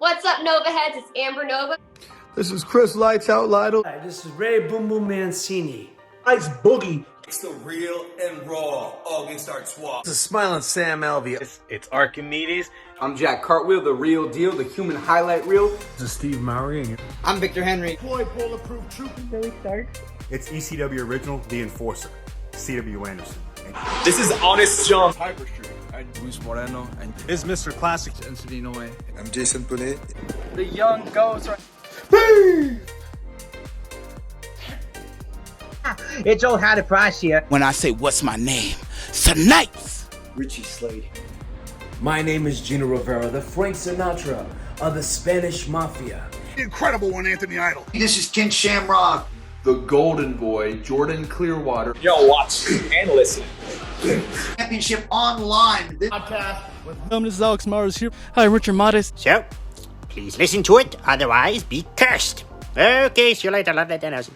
What's up, Nova Heads? It's Amber Nova. This is Chris Lights Out Lytle. Hi, this is Ray Boom Boom Mancini. Ice Boogie. It's the real and raw August Artois. This is Smiling Sam Alvey. It's Archimedes. I'm Jack Cartwheel, the real deal, the human highlight reel. This is Steve Mowry. I'm Victor Henry. Floyd Bulletproof Trooper. Billy Starks. It's ECW Original, The Enforcer, C.W. Anderson. This is Honest John. Hyper Street. I'm Luis Moreno. And it's Mr. Classic. Anthony Noe. I'm Jason Punet. The young ghost. It's old Howdy Price here. When I say what's my name, Snipes. Richie Slade. My name is Gino Rivera, the Frank Sinatra of the Spanish Mafia. Incredible one, Anthony Idol. This is Ken Shamrock. The Golden Boy, Jordan Clearwater. Yo, watch and listen. Championship Online. Podcast with this is Alex Mars here. Hi, Richard Modest. So, please listen to it, otherwise be cursed. Okay, see you later. Love that, Dennis.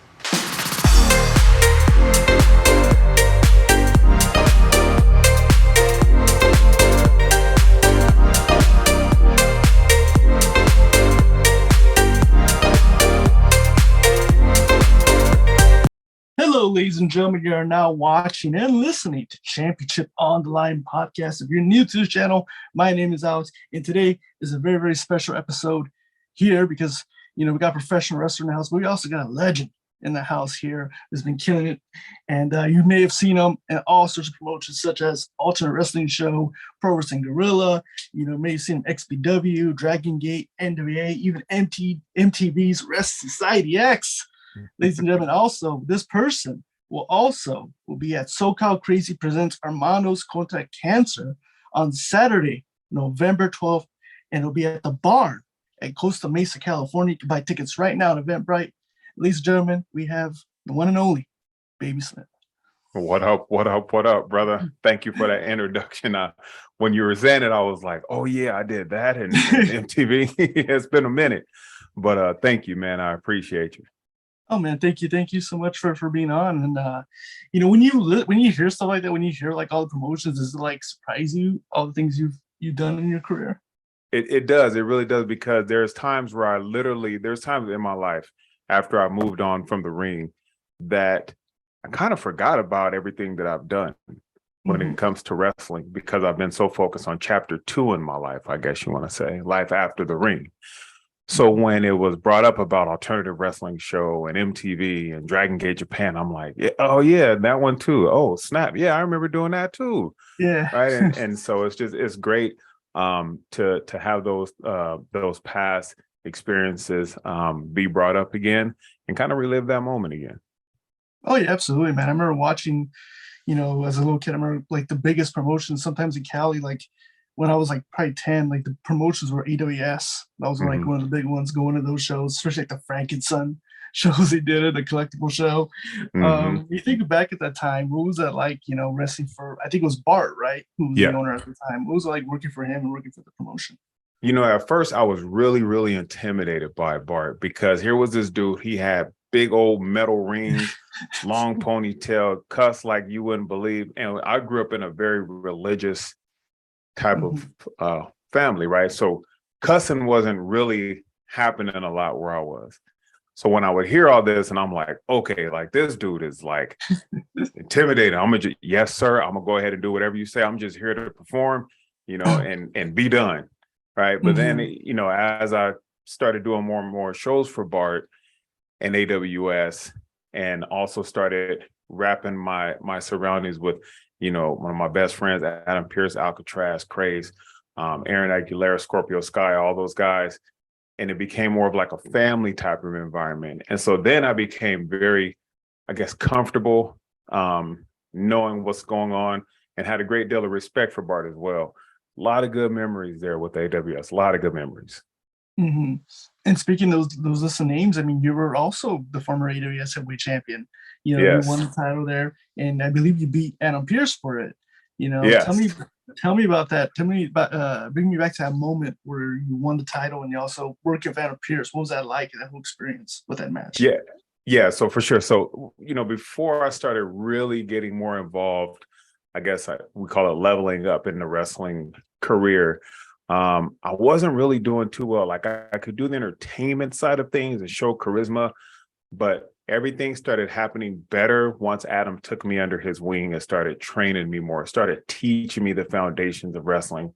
Hello, ladies and gentlemen. You are now watching and listening to Championship on the Line podcast. If you're new to this channel, my name is Alex, and today is a very, very special episode here because, we got a professional wrestler in the house, but we also got a legend in the house here who's been killing it. And you may have seen him in all sorts of promotions, such as Alternate Wrestling Show, Pro Wrestling Guerrilla, may have seen him XPW, Dragon Gate, NWA, even MTV's Wrestling Society X. Ladies and gentlemen, also, this person will be at SoCal Crazy Presents Armando's Contra Cancer on Saturday, November 12th, and it'll be at the Barn at Costa Mesa, California. You can buy tickets right now at Eventbrite. Ladies and gentlemen, we have the one and only Babi Slymm. What up, brother? Thank you for that introduction. When you were saying it, I was like, oh yeah, I did that in MTV. It's been a minute, but thank you, man. I appreciate you. Oh man, thank you so much for being on. And when you hear stuff like that, when you hear like all the promotions, does it like surprise you, all the things you've done in your career? It does. It really does, because there's times where there's times in my life after I moved on from the ring that I kind of forgot about everything that I've done when it comes to wrestling, because I've been so focused on chapter 2 in my life, I guess you want to say, life after the ring. So when it was brought up about Alternative Wrestling Show and MTV and Dragon Gate Japan, I'm like, oh yeah, that one too. Oh snap, yeah, I remember doing that too. Yeah, right. And so it's great to have those past experiences be brought up again and kind of relive that moment again. Oh yeah, absolutely, man. I remember watching, as a little kid, I remember like the biggest promotions sometimes in Cali, like when I was like probably 10, like the promotions were AWS. That was like one of the big ones going to those shows, especially like the Frankenson shows they did at the collectible show. You think back at that time, what was that like, wrestling for, I think it was Bart, right? Who was the owner at the time. What was it like working for him and working for the promotion? At first I was really, really intimidated by Bart, because here was this dude, he had big old metal rings, long ponytail, cuss like you wouldn't believe. And I grew up in a very religious type of family, right? So cussing wasn't really happening a lot where I was. So when I would hear all this and I'm like, okay, like this dude is like intimidating. I'm gonna yes, sir. I'm gonna go ahead and do whatever you say. I'm just here to perform, and be done. Right. But then, as I started doing more and more shows for Bart and AWS, and also started wrapping my surroundings with, one of my best friends, Adam Pearce, Alcatraz, Craze, Aaron Aguilera, Scorpio Sky, all those guys. And it became more of like a family type of environment. And so then I became very, I guess, comfortable knowing what's going on, and had a great deal of respect for Bart as well. A lot of good memories there with AWS, a lot of good memories. And speaking of those list of names, I mean, you were also the former AWS heavyweight champion. Yes. You won the title there, and I believe you beat Adam Pearce for it. Yes. Tell me about that. Tell me about bring me back to that moment where you won the title and you also worked with Adam Pearce. What was that like, that whole experience with that match? Yeah. So for sure. So, before I started really getting more involved, I guess we call it leveling up in the wrestling career. I wasn't really doing too well. Like I could do the entertainment side of things and show charisma, but everything started happening better once Adam took me under his wing and started training me more, started teaching me the foundations of wrestling,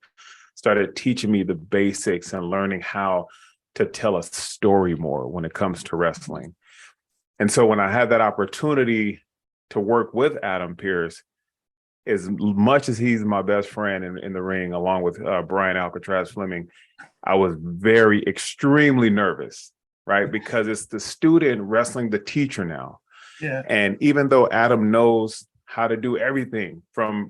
started teaching me the basics and learning how to tell a story more when it comes to wrestling. And so when I had that opportunity to work with Adam Pearce, as much as he's my best friend in the ring, along with Brian Alcatraz Fleming, I was extremely nervous, right? Because it's the student wrestling the teacher now. Yeah. And even though Adam knows how to do everything from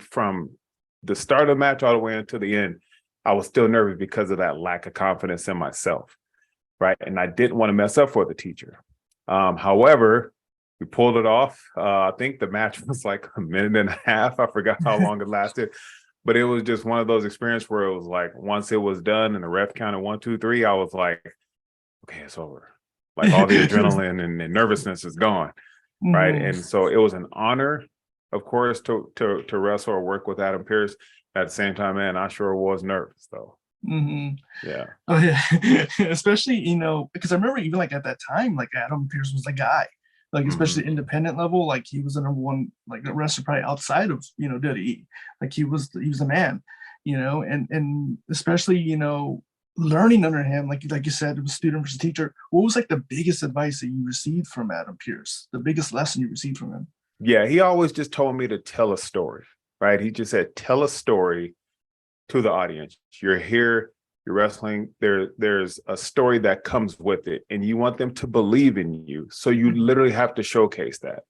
the start of the match all the way until the end, I was still nervous because of that lack of confidence in myself, right? And I didn't want to mess up for the teacher. However, we pulled it off. I think the match was like a minute and a half. I forgot how long it lasted, but it was just one of those experiences where it was like, once it was done and the ref counted 1, 2, 3, I was like, okay, it's over. Like all the adrenaline and nervousness is gone, right? And so it was an honor, of course, to wrestle or work with Adam Pearce. At the same time, man, I sure was nervous though. Yeah. Oh yeah. Especially, because I remember even like at that time, like Adam Pearce was the guy. Like especially independent level, like he was the number one like wrestler probably outside of WWE. Like he was the man, and especially learning under him, like you said, it was student versus teacher. What was like the biggest advice that you received from Adam Pearce? The biggest lesson you received from him? Yeah, he always just told me to tell a story, right? He just said, tell a story to the audience. You're here. You're wrestling, there's a story that comes with it, and you want them to believe in you. So you literally have to showcase that,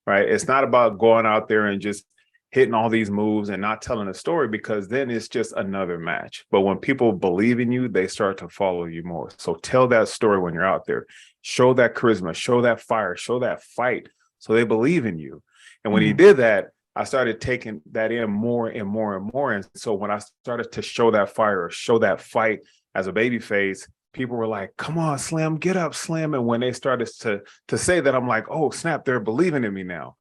right? It's not about going out there and just hitting all these moves and not telling a story, because then it's just another match. But when people believe in you, they start to follow you more. So tell that story when you're out there. Show that charisma, show that fire, show that fight, so they believe in you. And when he did that, I started taking that in more and more and more. And so when I started to show that fire or show that fight as a baby face, people were like, come on, Slymm, get up, Slymm. And when they started to say that, I'm like, oh, snap, they're believing in me now,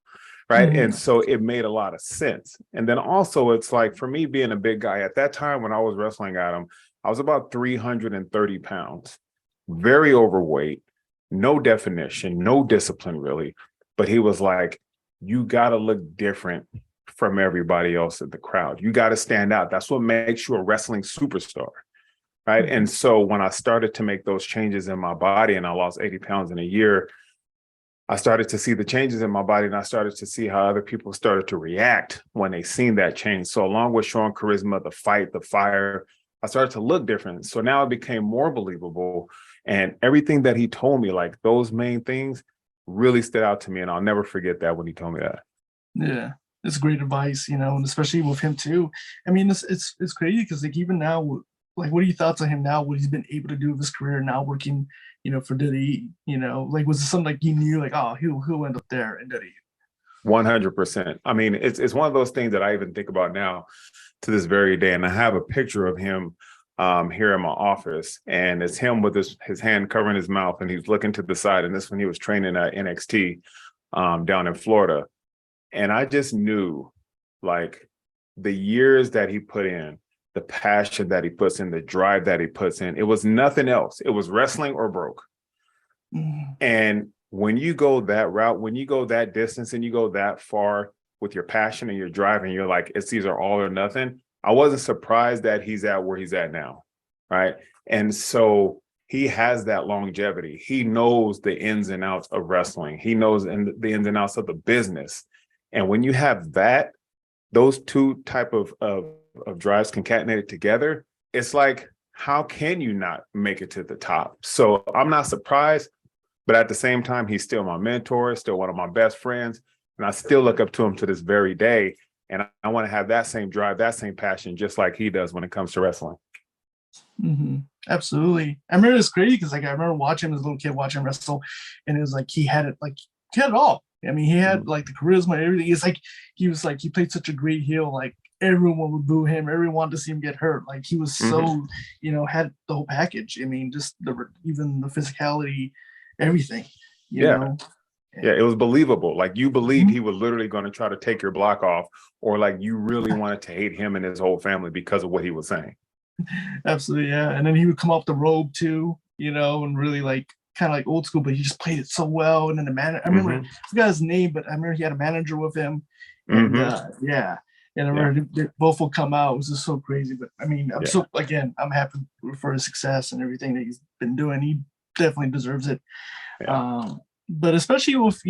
right? And so it made a lot of sense. And then also it's like, for me being a big guy, at that time when I was wrestling Adam, I was about 330 pounds, very overweight, no definition, no discipline really. But he was like, you got to look different from everybody else in the crowd. You got to stand out. That's what makes you a wrestling superstar, right? And so when I started to make those changes in my body and I lost 80 pounds in a year, I started to see the changes in my body, and I started to see how other people started to react when they seen that change. So along with showing charisma, the fight, the fire, I started to look different. So now it became more believable. And everything that he told me, like those main things, really stood out to me, and I'll never forget that when he told me that. Yeah, it's great advice, and especially with him too. I mean, it's crazy because like even now, like what are your thoughts on him now? What he's been able to do with his career now, working, for WWE. Like was it something like you knew, like he'll end up there in WWE? 100%. I mean, it's one of those things that I even think about now to this very day, and I have a picture of him here in my office, and it's him with his hand covering his mouth, and he's looking to the side. And this when he was training at NXT down in Florida. And I just knew, like, the years that he put in, the passion that he puts in, the drive that he puts in, it was nothing else. It was wrestling or broke. And when you go that route, when you go that distance and you go that far with your passion and your drive, and you're like, it's either all or nothing, I wasn't surprised that he's at where he's at now, right? And so he has that longevity. He knows the ins and outs of wrestling. He knows the ins and outs of the business. And when you have that, those two type of drives concatenated together, it's like, how can you not make it to the top? So I'm not surprised, but at the same time, he's still my mentor, still one of my best friends. And I still look up to him to this very day. And I want to have that same drive, that same passion, just like he does when it comes to wrestling. Absolutely. I remember it's crazy because like I remember watching him as a little kid, watching him wrestle, and it was like he had it all. I mean, he had like the charisma and everything. It's like he played such a great heel. Like everyone would boo him. Everyone wanted to see him get hurt. Like he was so, had the whole package. I mean, just even the physicality, everything. You know? Yeah, it was believable. Like you believed he was literally going to try to take your block off, or like you really wanted to hate him and his whole family because of what he was saying. Absolutely, yeah. And then he would come up the robe too, and really like kind of like old school, but he just played it so well. And then the man, I remember I forgot his name, but I remember he had a manager with him, and yeah. And I remember they both would come out. It was just so crazy. But I mean, I'm happy for his success and everything that he's been doing. He definitely deserves it. Yeah. But especially with,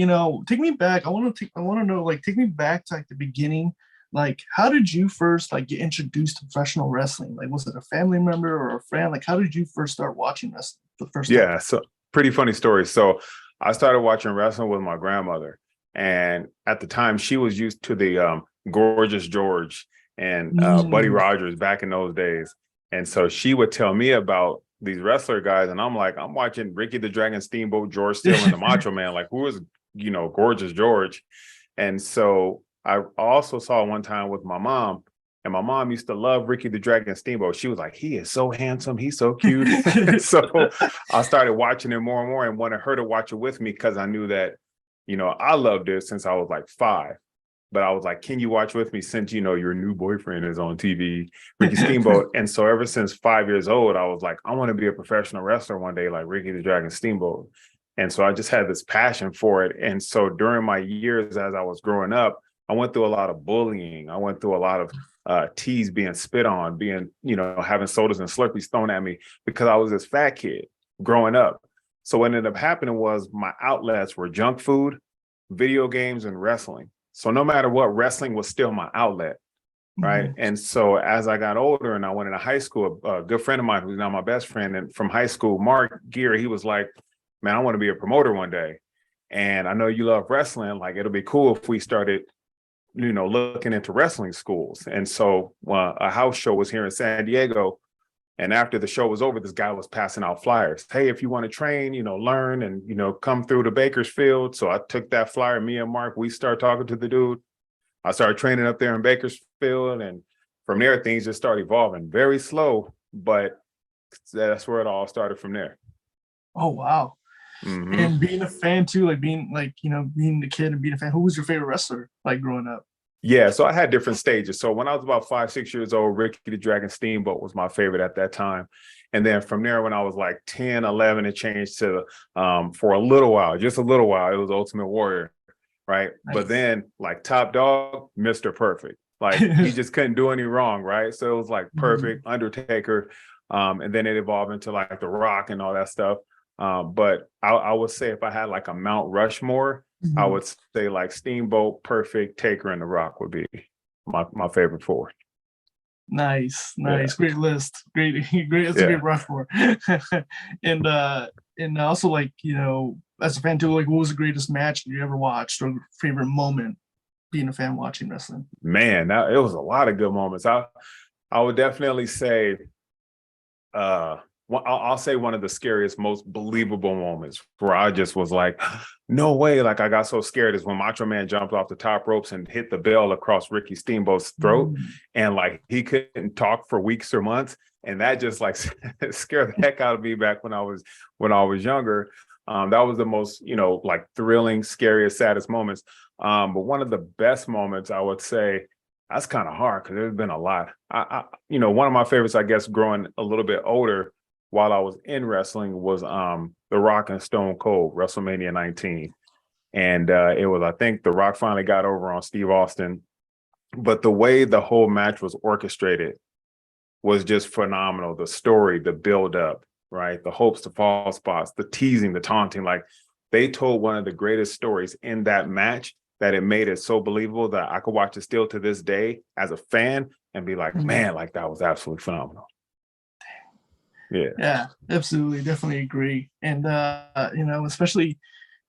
take me back. I want to know, like, take me back to like the beginning. Like, how did you first like get introduced to professional wrestling? Like, was it a family member or a friend? Like, how did you first start watching wrestling the first time? Yeah, so pretty funny story. So I started watching wrestling with my grandmother, and at the time she was used to the Gorgeous George and Buddy Rogers back in those days, and so she would tell me about these wrestler guys, and I'm like, I'm watching Ricky the Dragon Steamboat, George Steele, and the Macho Man. Like, who is Gorgeous George? And so I also saw one time with my mom, and my mom used to love Ricky the Dragon Steamboat. She was like, he is so handsome. He's so cute. So I started watching it more and more and wanted her to watch it with me because I knew that, I loved it since I was like 5. But I was like, can you watch with me since, your new boyfriend is on TV, Ricky Steamboat? And so ever since 5 years old, I was like, I want to be a professional wrestler one day like Ricky the Dragon Steamboat. And so I just had this passion for it. And so during my years as I was growing up, I went through a lot of bullying. I went through a lot of teas being spit on, having sodas and Slurpees thrown at me because I was this fat kid growing up. So what ended up happening was my outlets were junk food, video games, and wrestling. So no matter what, wrestling was still my outlet, right? Mm-hmm. And so as I got older and I went into high school, a good friend of mine who's now my best friend and from high school, Mark Gear, he was like, man, I want to be a promoter one day. And I know you love wrestling. Like, it'll be cool if we started, looking into wrestling schools. And so a house show was here in San Diego. And after the show was over, this guy was passing out flyers. Hey, if you want to train, learn and, come through to Bakersfield. So I took that flyer, me and Mark, we started talking to the dude. I started training up there in Bakersfield. And from there, things just started evolving very slow, but that's where it all started from there. Oh, wow. Mm-hmm. And being a fan too, like being the kid and being a fan, who was your favorite wrestler like growing up? Yeah, so I had different stages. So when I was about 5, 6 years old, Ricky the Dragon Steamboat was my favorite at that time. And then from there, when I was like 10, 11, it changed to, for a little while, just a little while, it was Ultimate Warrior, right? Nice. But then like top dog, Mr. Perfect. Like, he just couldn't do any wrong, right? So it was like Perfect, Undertaker, and then it evolved into like The Rock and all that stuff. But I would say if I had like a Mount Rushmore, I would say like Steamboat, Perfect, Taker, and The Rock would be my favorite 4. Nice. Yeah. Great list. Great. That's a great Rushmore. and also like, as a fan too, like what was the greatest match you ever watched or favorite moment being a fan watching wrestling? Man, it was a lot of good moments. I would definitely say, I'll say one of the scariest, most believable moments where I just was like, no way. Like, I got so scared is when Macho Man jumped off the top ropes and hit the bell across Ricky Steamboat's throat. And like, he couldn't talk for weeks or months. And that just like scared the heck out of me back when I was younger. That was the most, like thrilling, scariest, saddest moments. But one of the best moments, I would say, that's kind of hard because there's been a lot. One of my favorites, I guess, growing a little bit older, while I was in wrestling was The Rock and Stone Cold, WrestleMania 19. And it was, I think The Rock finally got over on Steve Austin. But the way the whole match was orchestrated was just phenomenal. The story, the build-up, right? The hopes, the false spots, the teasing, the taunting. Like, they told one of the greatest stories in that match that it made it so believable that I could watch it still to this day as a fan and be like, man, like that was absolutely phenomenal. Yeah, absolutely. Definitely agree. And, especially,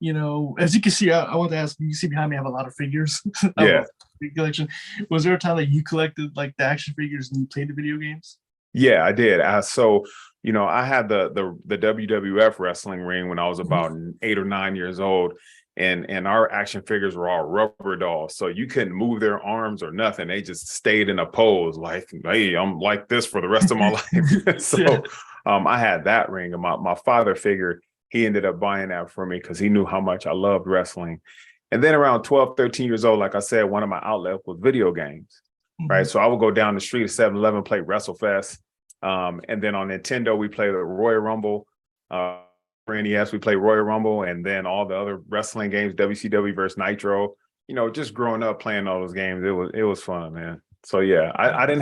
as you can see, I want to ask, you see behind me, I have a lot of figures. Yeah. Big collection. Was there a time that you collected like the action figures and you played the video games? Yeah, I did. So, I had the WWF wrestling ring when I was about 8 or 9 years old. And our action figures were all rubber dolls. So you couldn't move their arms or nothing. They just stayed in a pose like, hey, I'm like this for the rest of my life. So I had that ring. And my father figured he ended up buying that for me because he knew how much I loved wrestling. And then around 12, 13 years old, like I said, one of my outlets was video games, right? So I would go down the street at 7-Eleven, play WrestleFest. And then on Nintendo, we played the Royal Rumble. For NES, we played Royal Rumble, and then all the other wrestling games, WCW versus Nitro. You know, just growing up playing all those games, it was fun, man. So yeah, I don't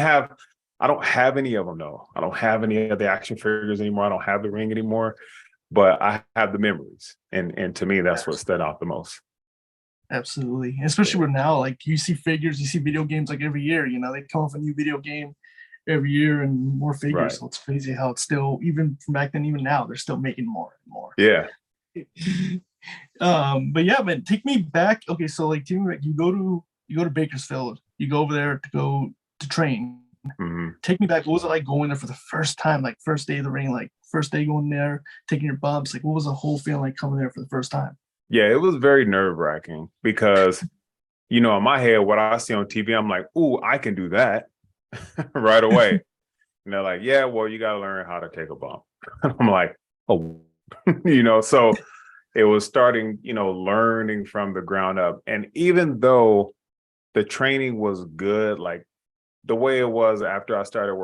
have any of them though. I don't have any of the action figures anymore. I don't have the ring anymore, but I have the memories, and to me, that's what stood out the most. Absolutely, especially with now, like you see figures, you see video games like every year. You know, they come up with a new video game every year and more figures. Right. So it's crazy how it's still, even from back then, even now, they're still making more and more. Yeah. But yeah, man, take me back. Okay, so like you go to Bakersfield, you go over there to train. Mm-hmm. Take me back. What was it like going there for the first time? Like first day of the ring, like first day going there, taking your bumps. Like what was the whole feeling like coming there for the first time? Yeah, it was very nerve-wracking because, you know, in my head, what I see on TV, I'm like, ooh, I can do that right away. And they're like, yeah, well, you got to learn how to take a bump. I'm like, oh, you know, so it was starting, you know, learning from the ground up. And even though the training was good, like the way it was after I started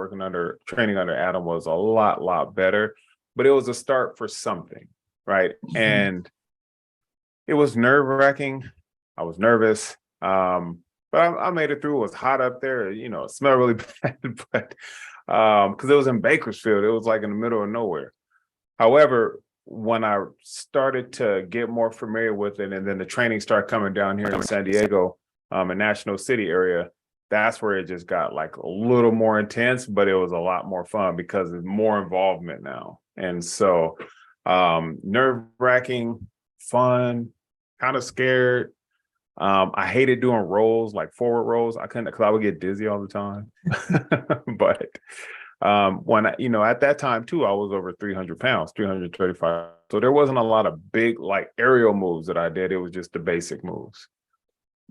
training under Adam was a lot better, but it was a start for something, right? Mm-hmm. And it was nerve-wracking. I was nervous, but I made it through. It was hot up there, you know, it smelled really bad, but because it was in Bakersfield, it was like in the middle of nowhere. However, when I started to get more familiar with it, and then the training started coming down here in San Diego, a National City area, that's where it just got like a little more intense, but it was a lot more fun because there's more involvement now. And so nerve-wracking, fun, kind of scared. I hated doing rolls, like forward rolls. I couldn't, because I would get dizzy all the time. But when you know, at that time too, I was over 300 pounds, 335. So there wasn't a lot of big like aerial moves that I did. It was just the basic moves.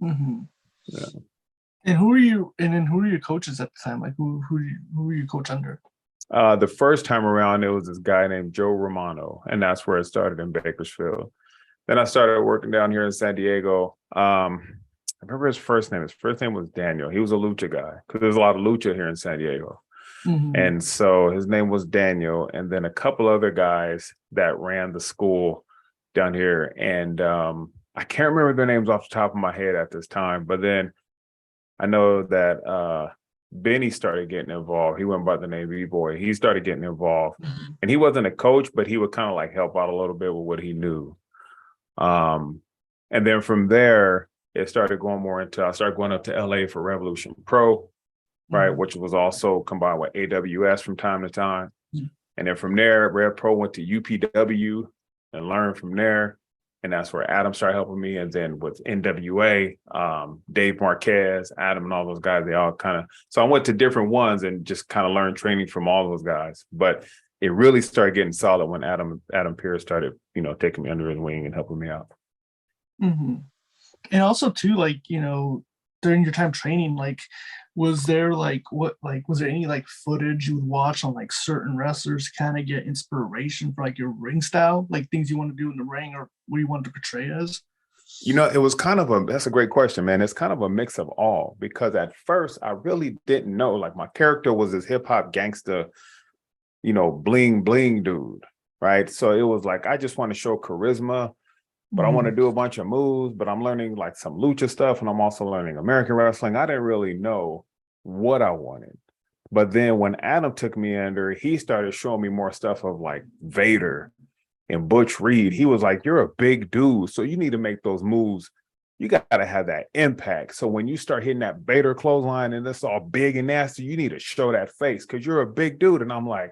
Mm-hmm. Yeah. And who were your coaches at the time? Like who were you coach under? The first time around, it was this guy named Joe Romano, and that's where it started in Bakersfield. Then I started working down here in San Diego. I remember his first name. His first name was Daniel. He was a lucha guy because there's a lot of lucha here in San Diego. Mm-hmm. And so his name was Daniel. And then a couple other guys that ran the school down here. And I can't remember their names off the top of my head at this time. But then I know that Benny started getting involved. He went by the name B-Boy. He started getting involved. Mm-hmm. And he wasn't a coach, but he would kind of like help out a little bit with what he knew. And then from there, it started going more into, I started going up to LA for Revolution Pro, right, mm-hmm. which was also combined with AWS from time to time. Mm-hmm. And then from there, Rev Pro went to UPW and learned from there. And that's where Adam started helping me. And then with NWA, Dave Marquez, Adam, and all those guys, they all kind of, so I went to different ones and just kind of learned training from all those guys. But it really started getting solid when Adam Pearce started, you know, taking me under his wing and helping me out. Mm-hmm. And also too, like, you know, during your time training, like, was there any like footage you would watch on like certain wrestlers to kind of get inspiration for like your ring style, like things you want to do in the ring or what you wanted to portray as? You know, it was kind of that's a great question, man. It's kind of a mix of all, because at first I really didn't know, like my character was this hip hop gangster, you know, bling bling dude, right? So it was like, I just want to show charisma, but I want to do a bunch of moves, but I'm learning like some lucha stuff, and I'm also learning American wrestling. I didn't really know what I wanted. But then when Adam took me under, he started showing me more stuff of like Vader and Butch Reed. He was like, you're a big dude, so you need to make those moves. You got to have that impact. So when you start hitting that Vader clothesline and it's all big and nasty, you need to show that face because you're a big dude. And I'm like,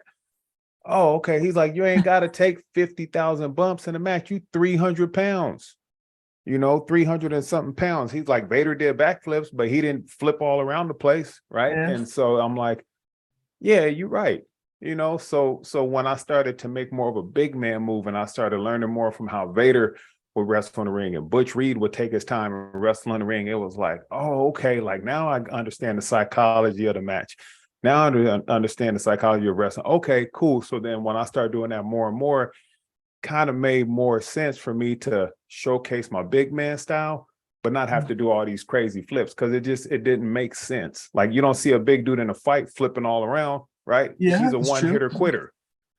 oh, okay. He's like, you ain't got to take 50,000 bumps in a match. You 300 pounds, you know, 300 and something pounds. He's like, Vader did backflips, but he didn't flip all around the place. Right. Yeah. And so I'm like, yeah, you're right. You know, so when I started to make more of a big man move and I started learning more from how Vader would wrestle in the ring and Butch Reed would take his time and wrestle in the ring, it was like, oh, okay. Like now I understand the psychology of the match. Now I understand the psychology of wrestling. Okay, cool. So then when I started doing that more and more, kind of made more sense for me to showcase my big man style, but not have to do all these crazy flips because it didn't make sense. Like you don't see a big dude in a fight flipping all around. right? Yeah, He's a that's one-hitter true. quitter.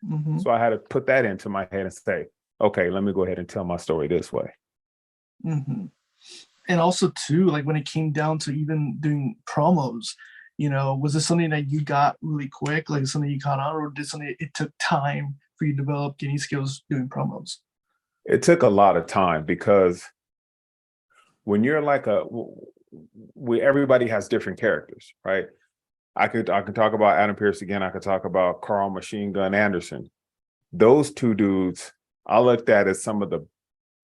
Mm-hmm. So I had to put that into my head and say, okay, let me go ahead and tell my story this way. Mm-hmm. And also too, like when it came down to even doing promos, was this something that you got really quick, like something you caught on, or did something it took time for you to develop any skills doing promos? It took a lot of time because when you're like everybody has different characters, right? I could talk about Adam Pearce again. I could talk about Carl Machine Gun Anderson. Those two dudes I looked at as some of the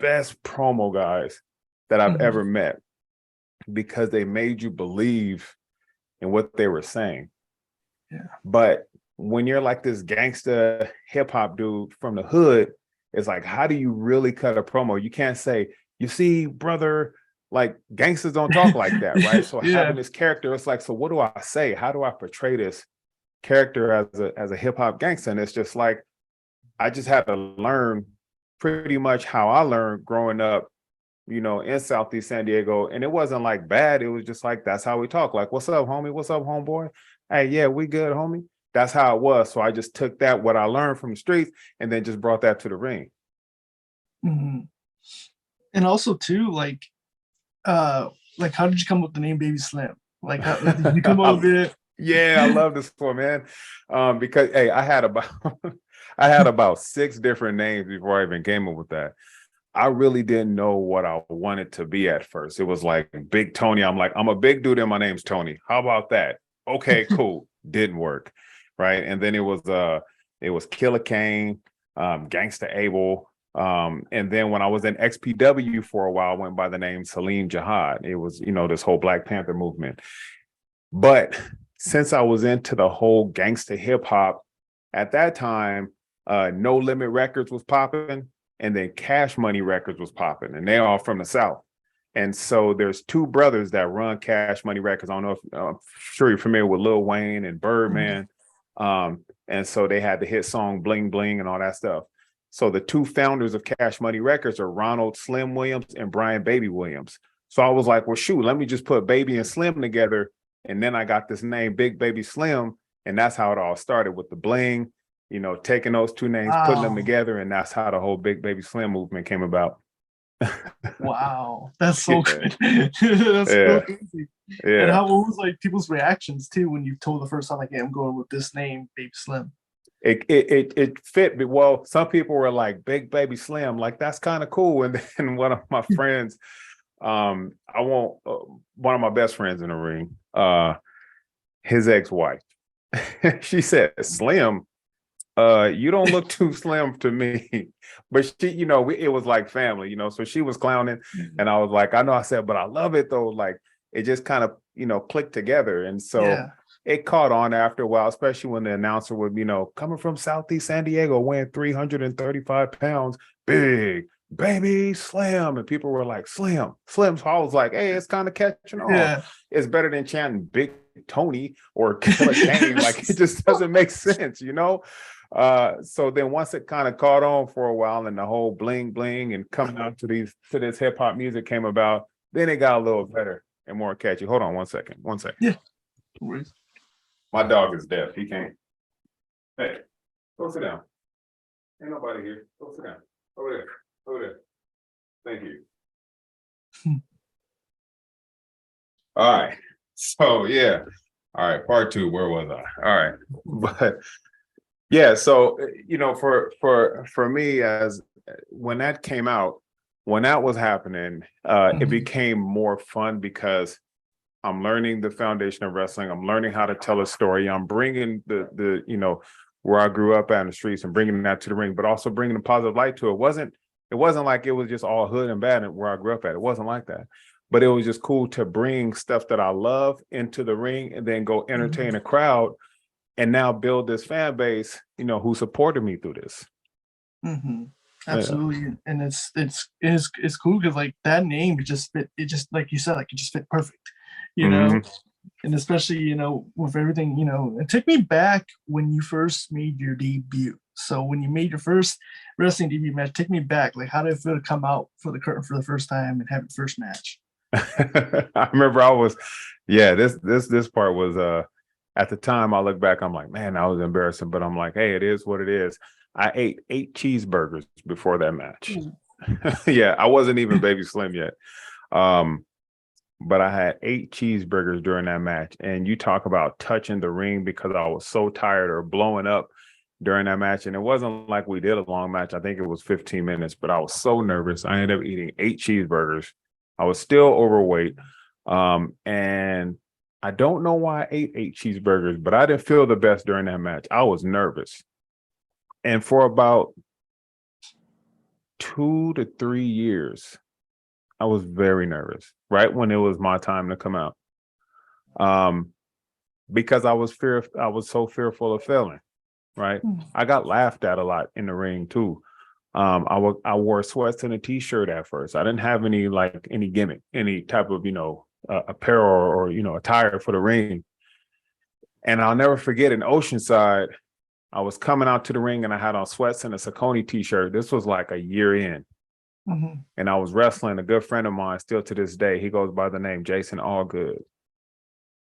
best promo guys that I've ever met because they made you believe in what they were saying. Yeah. But when you're like this gangster hip hop dude from the hood, it's like, how do you really cut a promo? You can't say, you see, brother, like gangsters don't talk like that, right? So having this character, it's like, so what do I say? How do I portray this character as a hip hop gangster? And it's just like, I just had to learn pretty much how I learned growing up, in Southeast San Diego. And it wasn't like bad. It was just like, that's how we talk. Like, what's up, homie? What's up, homeboy? Hey, yeah, we good, homie. That's how it was. So I just took that, what I learned from the streets, and then just brought that to the ring. Mm-hmm. And also too, like how did you come up with the name Babi Slymm? Like, how did you come up with it? Yeah, I love this one, man. Because hey, I had about 6 different names before I even came up with that. I really didn't know what I wanted to be at first. It was like Big Tony. I'm like, I'm a big dude and my name's Tony. How about that? Okay, cool. Didn't work. Right. And then it was Killer Kane, Gangsta Abel. And then when I was in XPW for a while, I went by the name Salim Jihad. It was, this whole Black Panther movement. But since I was into the whole gangsta hip hop at that time, No Limit Records was popping, and then Cash Money Records was popping, and they're all from the South. And so there's 2 brothers that run Cash Money Records. I don't know if I'm sure you're familiar with Lil Wayne and Birdman. And so they had the hit song Bling Bling and all that stuff. So the 2 founders of Cash Money Records are Ronald Slim Williams and Brian Baby Williams. So I was like, well, shoot, let me just put Baby and Slim together. And then I got this name, Big Babi Slymm. And that's how it all started with the bling, taking those 2 names, putting them together. And that's how the whole Big Babi Slymm movement came about. Wow, that's so good. That's so crazy. Yeah. And what was like people's reactions too when you told the first time, like, hey, I'm going with this name, Babi Slymm? It fit. Well, some people were like, Big Babi Slymm, like that's kind of cool. And then one of my friends, one of my best friends in the ring, his ex-wife, she said, Slim, you don't look too slim to me. But she, it was like family, so she was clowning. And I was like, I know, I said, but I love it though. Like it just kind of, clicked together. And so it caught on after a while, especially when the announcer would, coming from Southeast San Diego, weighing 335 pounds, Big Babi Slymm. And people were like, Slim. So I was like, hey, it's kind of catching on. Yeah. It's better than chanting Big Tony or Killer Kane. Like it just doesn't make sense, So then once it kind of caught on for a while and the whole bling bling and coming out to this hip hop music came about, then it got a little better and more catchy. Hold on one second. Yeah. My dog is deaf. He can't. Hey, go sit down. Ain't nobody here. Go sit down. Over there. Thank you. All right. So yeah. All right. Part 2. Where was I? All right. But yeah. So for me, as when that came out, when that was happening, it became more fun because I'm learning the foundation of wrestling. I'm learning how to tell a story. I'm bringing the where I grew up out in the streets and bringing that to the ring, but also bringing a positive light to it. It wasn't like it was just all hood and bad where I grew up at. It wasn't like that. But it was just cool to bring stuff that I love into the ring and then go entertain a crowd and now build this fan base, who supported me through this. Absolutely. Yeah. And it's cool because like that name, it just fit. It just, like you said, like it just fit perfect, and especially, with everything, and take me back when you first made your debut. So when you made your first wrestling debut match, take me back. Like, how did it feel to come out for the curtain for the first time and have your first match? I remember this part was At the time, I look back, I'm like, man, that was embarrassing. But I'm like, hey, it is what it is. I ate 8 cheeseburgers before that match. Yeah, I wasn't even Baby Slymm yet. But I had 8 cheeseburgers during that match. And you talk about touching the ring because I was so tired or blowing up during that match. And it wasn't like we did a long match. I think it was 15 minutes, but I was so nervous. I ended up eating 8 cheeseburgers. I was still overweight. And I don't know why I ate 8 cheeseburgers, but I didn't feel the best during that match. I was nervous. And for about 2 to 3 years, I was very nervous, right when it was my time to come out. Because I was so fearful of failing, right? I got laughed at a lot in the ring too. I wore sweats and a t-shirt at first. I didn't have any gimmick, any type of, apparel or attire for the ring. And I'll never forget in Oceanside, I was coming out to the ring and I had on sweats and a Saucony t-shirt. This was like a year in. And I was wrestling a good friend of mine still to this day. He goes by the name Jason Allgood.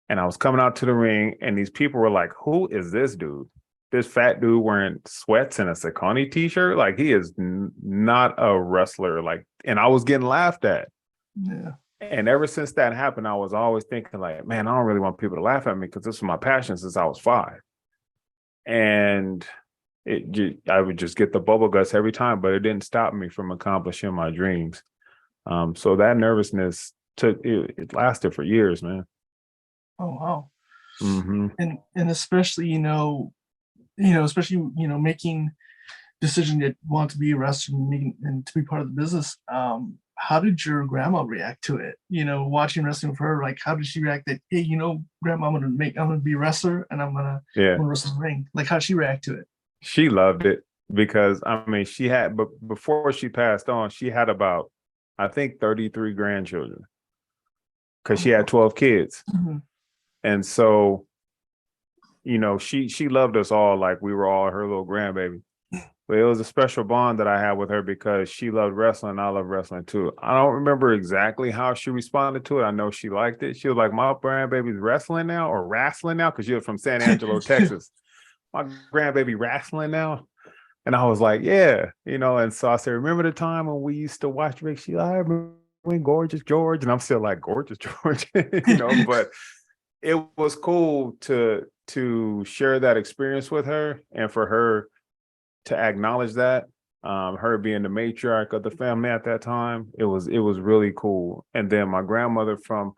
And I was coming out to the ring and these people were like, who is this dude? This fat dude wearing sweats and a Saucony t-shirt? Like, he is not a wrestler. And I was getting laughed at. Yeah. And ever since that happened, I was always thinking like, man, I don't really want people to laugh at me because this was my passion since I was 5. And I would just get the bubble guts every time, but it didn't stop me from accomplishing my dreams. So that nervousness it lasted for years, man. Oh, wow. And especially, especially, making decision that you want to be a wrestler and to be part of the business. How did your grandma react to it? Watching wrestling with her, like, how did she react that, hey, grandma, I'm gonna be a wrestler and I'm gonna wrestle in the ring? Like, how did she react to it? She loved it because she had, but before she passed on, she had about, I think, 33 grandchildren because she had 12 kids. And so, she loved us all like we were all her little grandbaby. But it was a special bond that I had with her because she loved wrestling and I love wrestling too. I don't remember exactly how she responded to it. I know she liked it. She was like, my grandbaby's wrestling now or wrestling now because she was from San Angelo, Texas. My grandbaby wrestling now. And I was like, yeah, and so I said, remember the time when we used to watch Rick? She like, I remember when Gorgeous George, and I'm still like, Gorgeous George, but it was cool to share that experience with her and for her to acknowledge that, her being the matriarch of the family at that time. It was really cool. And then my grandmother from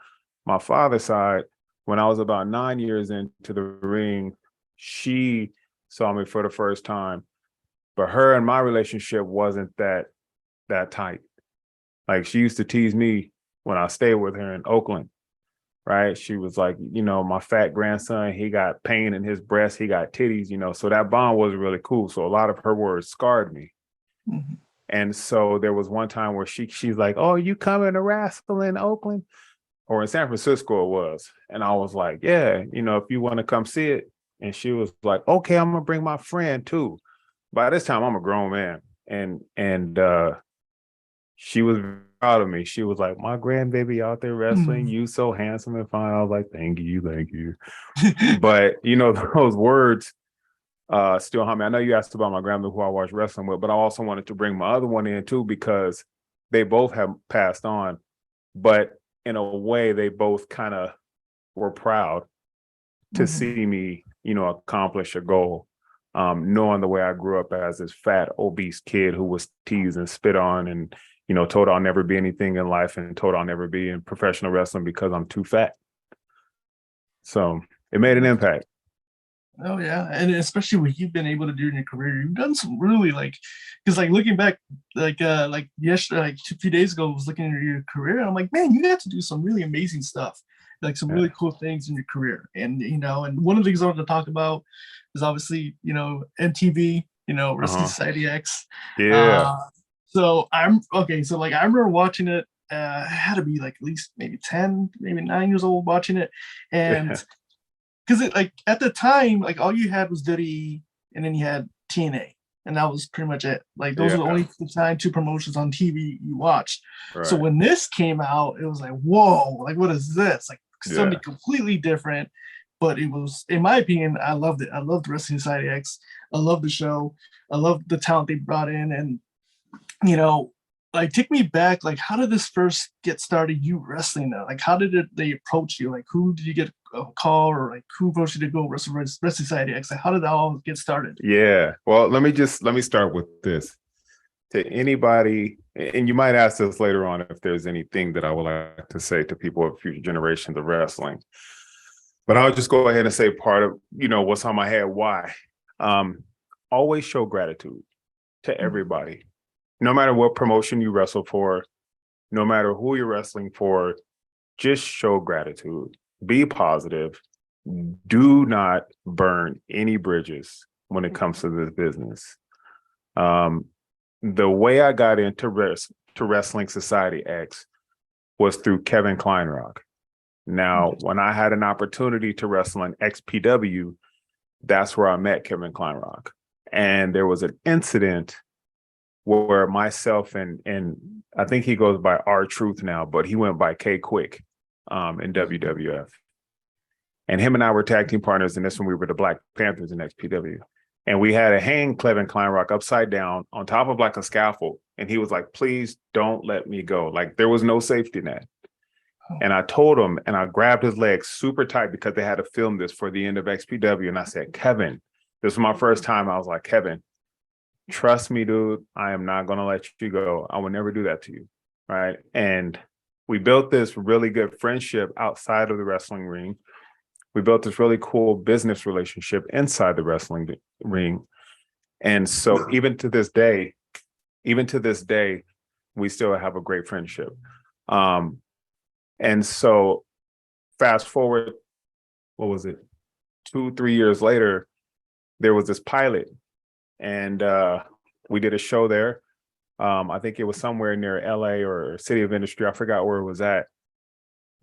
my father's side, when I was about 9 years into the ring, she saw me for the first time, but her and my relationship wasn't that tight. Like, she used to tease me when I stayed with her in Oakland, right? She was like, my fat grandson, he got pain in his breast, he got titties, so that bond was really cool. So a lot of her words scarred me. And so there was one time where she's like, oh, you coming to wrestle in Oakland? Or in San Francisco it was. And I was like, yeah, if you want to come see it. And she was like, okay, I'm gonna bring my friend too. By this time, I'm a grown man. And she was proud of me. She was like, my grandbaby out there wrestling, you so handsome and fine. I was like, thank you. But those words still haunt me. I know you asked about my grandmother who I watched wrestling with, but I also wanted to bring my other one in too, because they both have passed on, but in a way they both kind of were proud to see me, accomplish a goal. Knowing the way I grew up as this fat, obese kid who was teased and spit on and, told I'll never be anything in life and told I'll never be in professional wrestling because I'm too fat. So it made an impact. Oh yeah. And especially what you've been able to do in your career, you've done some really because looking back, yesterday, a few days ago, I was looking at your career and I'm like, man, you got to do some really amazing stuff. Like some really cool things in your career. And, and one of the things I wanted to talk about is obviously, MTV, Wrestling Society X. Yeah. So I remember watching it. I had to be at least maybe 10, maybe 9 years old watching it. And because at the time, all you had was WWE and then you had TNA. And that was pretty much it. Those were the only two promotions on TV you watched. Right. So when this came out, it was like, whoa, what is this? Something completely different. but it was, in my opinion, I loved it. I loved Wrestling Society X. I loved the show. I loved the talent they brought in, and like, take me back. Like, how did this first get started? You wrestling now? Like, how did they approach you? Like, who did you get a call, or like who approached you to go wrestle Wrestling Society X? Like, how did that all get started? Yeah. Well, let me start with this. To anybody, and you might ask this later on if there's anything that I would like to say to people of future generations of wrestling, but I'll just go ahead and say part of what's on my head. Why? Always show gratitude to everybody. No matter what promotion you wrestle for, no matter who you're wrestling for, just show gratitude. Be positive. Do not burn any bridges when it comes to this business. The way I got into Wrestling Society X was through Kevin Kleinrock. Now, when I had an opportunity to wrestle in XPW, that's where I met Kevin Kleinrock. And there was an incident where myself and I think he goes by R-Truth now, but he went by K Quick in WWF. And him and I were tag team partners in this when we were the Black Panthers in XPW. And we had to hang Kevin Kleinrock upside down on top of like a scaffold. And he was like, please don't let me go. Like, there was no safety net. And I told him, and I grabbed his legs super tight because they had to film this for the end of XPW. And I said, Kevin, this was my first time. I was like, Kevin, trust me, dude, I am not going to let you go. I will never do that to you. Right. And we built this really good friendship outside of the wrestling ring. We built this really cool business relationship inside the wrestling ring. And so even to this day, we still have a great friendship. And so fast forward, what was it? 2-3 years later, there was this pilot, and we did a show there. I think it was somewhere near LA or City of Industry. I forgot where it was at,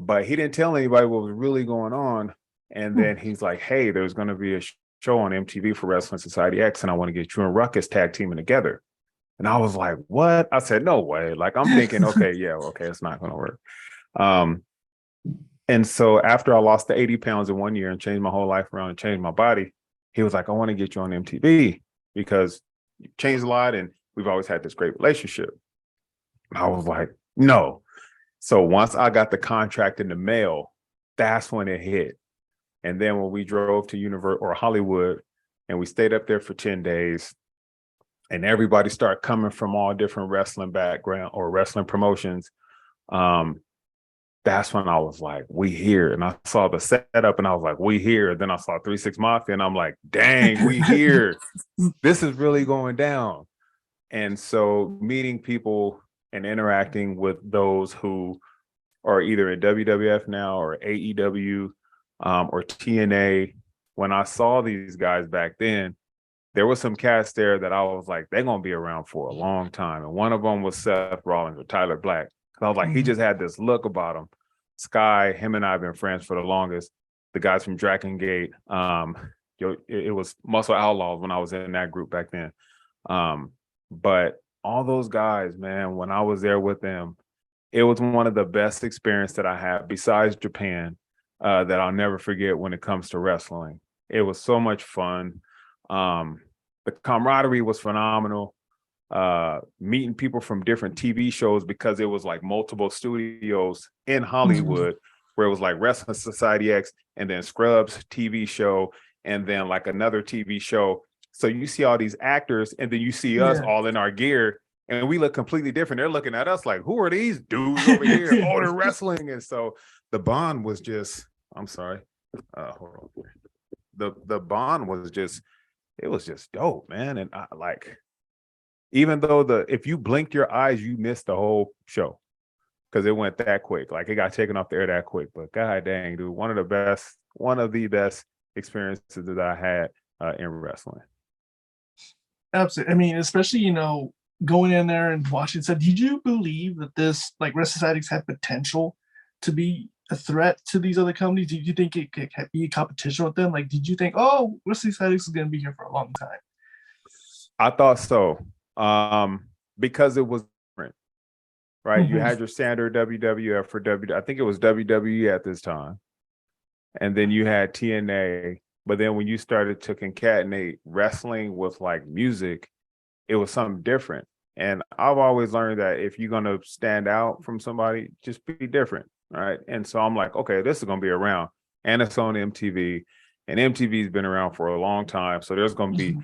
but he didn't tell anybody what was really going on. And then he's like, hey, there's going to be a show on MTV for Wrestling Society X, and I want to get you and Ruckus tag teaming together. And I was like, what? I said, no way. Like, I'm thinking, okay, it's not going to work. And so after I lost the 80 pounds in 1 year and changed my whole life around and changed my body, he was like, I want to get you on MTV because you've changed a lot and we've always had this great relationship. I was like, no. So once I got the contract in the mail, that's when it hit. And then when we drove to Hollywood and we stayed up there for 10 days and everybody started coming from all different wrestling background or wrestling promotions, that's when I was like, we here. And I saw the setup and I was like, we here. And then I saw 3-6 Mafia and I'm like, dang, we here. This is really going down. And so meeting people and interacting with those who are either in WWF now or AEW or TNA, when I saw these guys back then, there was some cats there that I was like, they're going to be around for a long time. And one of them was Seth Rollins or Tyler Black. I was like, he just had this look about him. Sky, him and I have been friends for the longest. The guys from Dragon Gate, it was Muscle Outlaws when I was in that group back then. But all those guys, man, when I was there with them, it was one of the best experiences that I had besides Japan that I'll never forget when it comes to wrestling. It was so much fun. The camaraderie was phenomenal. Meeting people from different TV shows because it was like multiple studios in Hollywood where it was like Wrestling Society X and then Scrubs TV show and then like another TV show. So you see all these actors and then you see us all in our gear and we look completely different. They're looking at us like, who are these dudes over here? Oh, they're wrestling. And so the bond was just, I'm sorry. Hold on. The bond was just, it was just dope, man. And I like, even though if you blinked your eyes, you missed the whole show because it went that quick. Like it got taken off the air that quick. But god dang, dude, one of the best experiences that I had in wrestling. Absolutely. I mean, especially, going in there and watching. So did you believe that this, like, Wrestling Society X had potential to be a threat to these other companies? Did you think it could be a competition with them? Like, did you think, oh, Wrestling Society X is going to be here for a long time? I thought so. Because it was different, right? You had your standard WWF or I think it was WWE at this time. and then you had TNA. But then when you started to concatenate wrestling with like music, it was something different. And I've always learned that if you're going to stand out from somebody, just be different, right? And so I'm like, okay, this is going to be around. And it's on MTV. And MTV's been around for a long time. So there's going to be,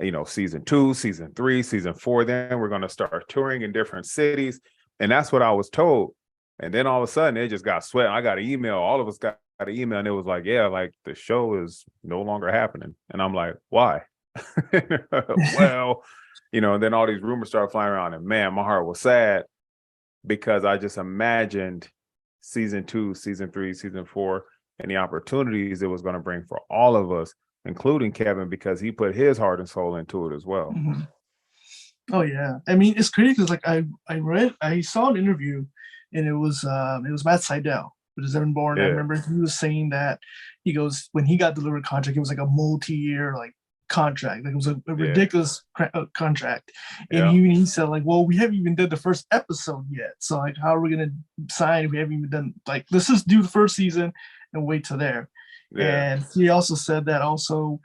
you know, season 2, season 3, season 4. Then we're going to start touring in different cities. And that's what I was told. And then all of a sudden, it just got swept. I got an email. All of us got an email. And it was like, yeah, like the show is no longer happening. And I'm like, why? Well, you know, and then all these rumors started flying around. And man, my heart was sad because I just imagined season 2, season 3, season 4, and the opportunities it was going to bring for all of us, including Kevin, because he put his heart and soul into it as well. Oh yeah, I mean it's crazy because like I saw an interview, and it was Matt Sydal, which is Evan Bourne. I remember he was saying that he goes when he got delivered contract, it was like a multi-year like contract, like it was a ridiculous contract, and he said like, well, we haven't even done the first episode yet, so like how are we gonna sign if we haven't even done, like, let's just do the first season and wait till there. And he also said that also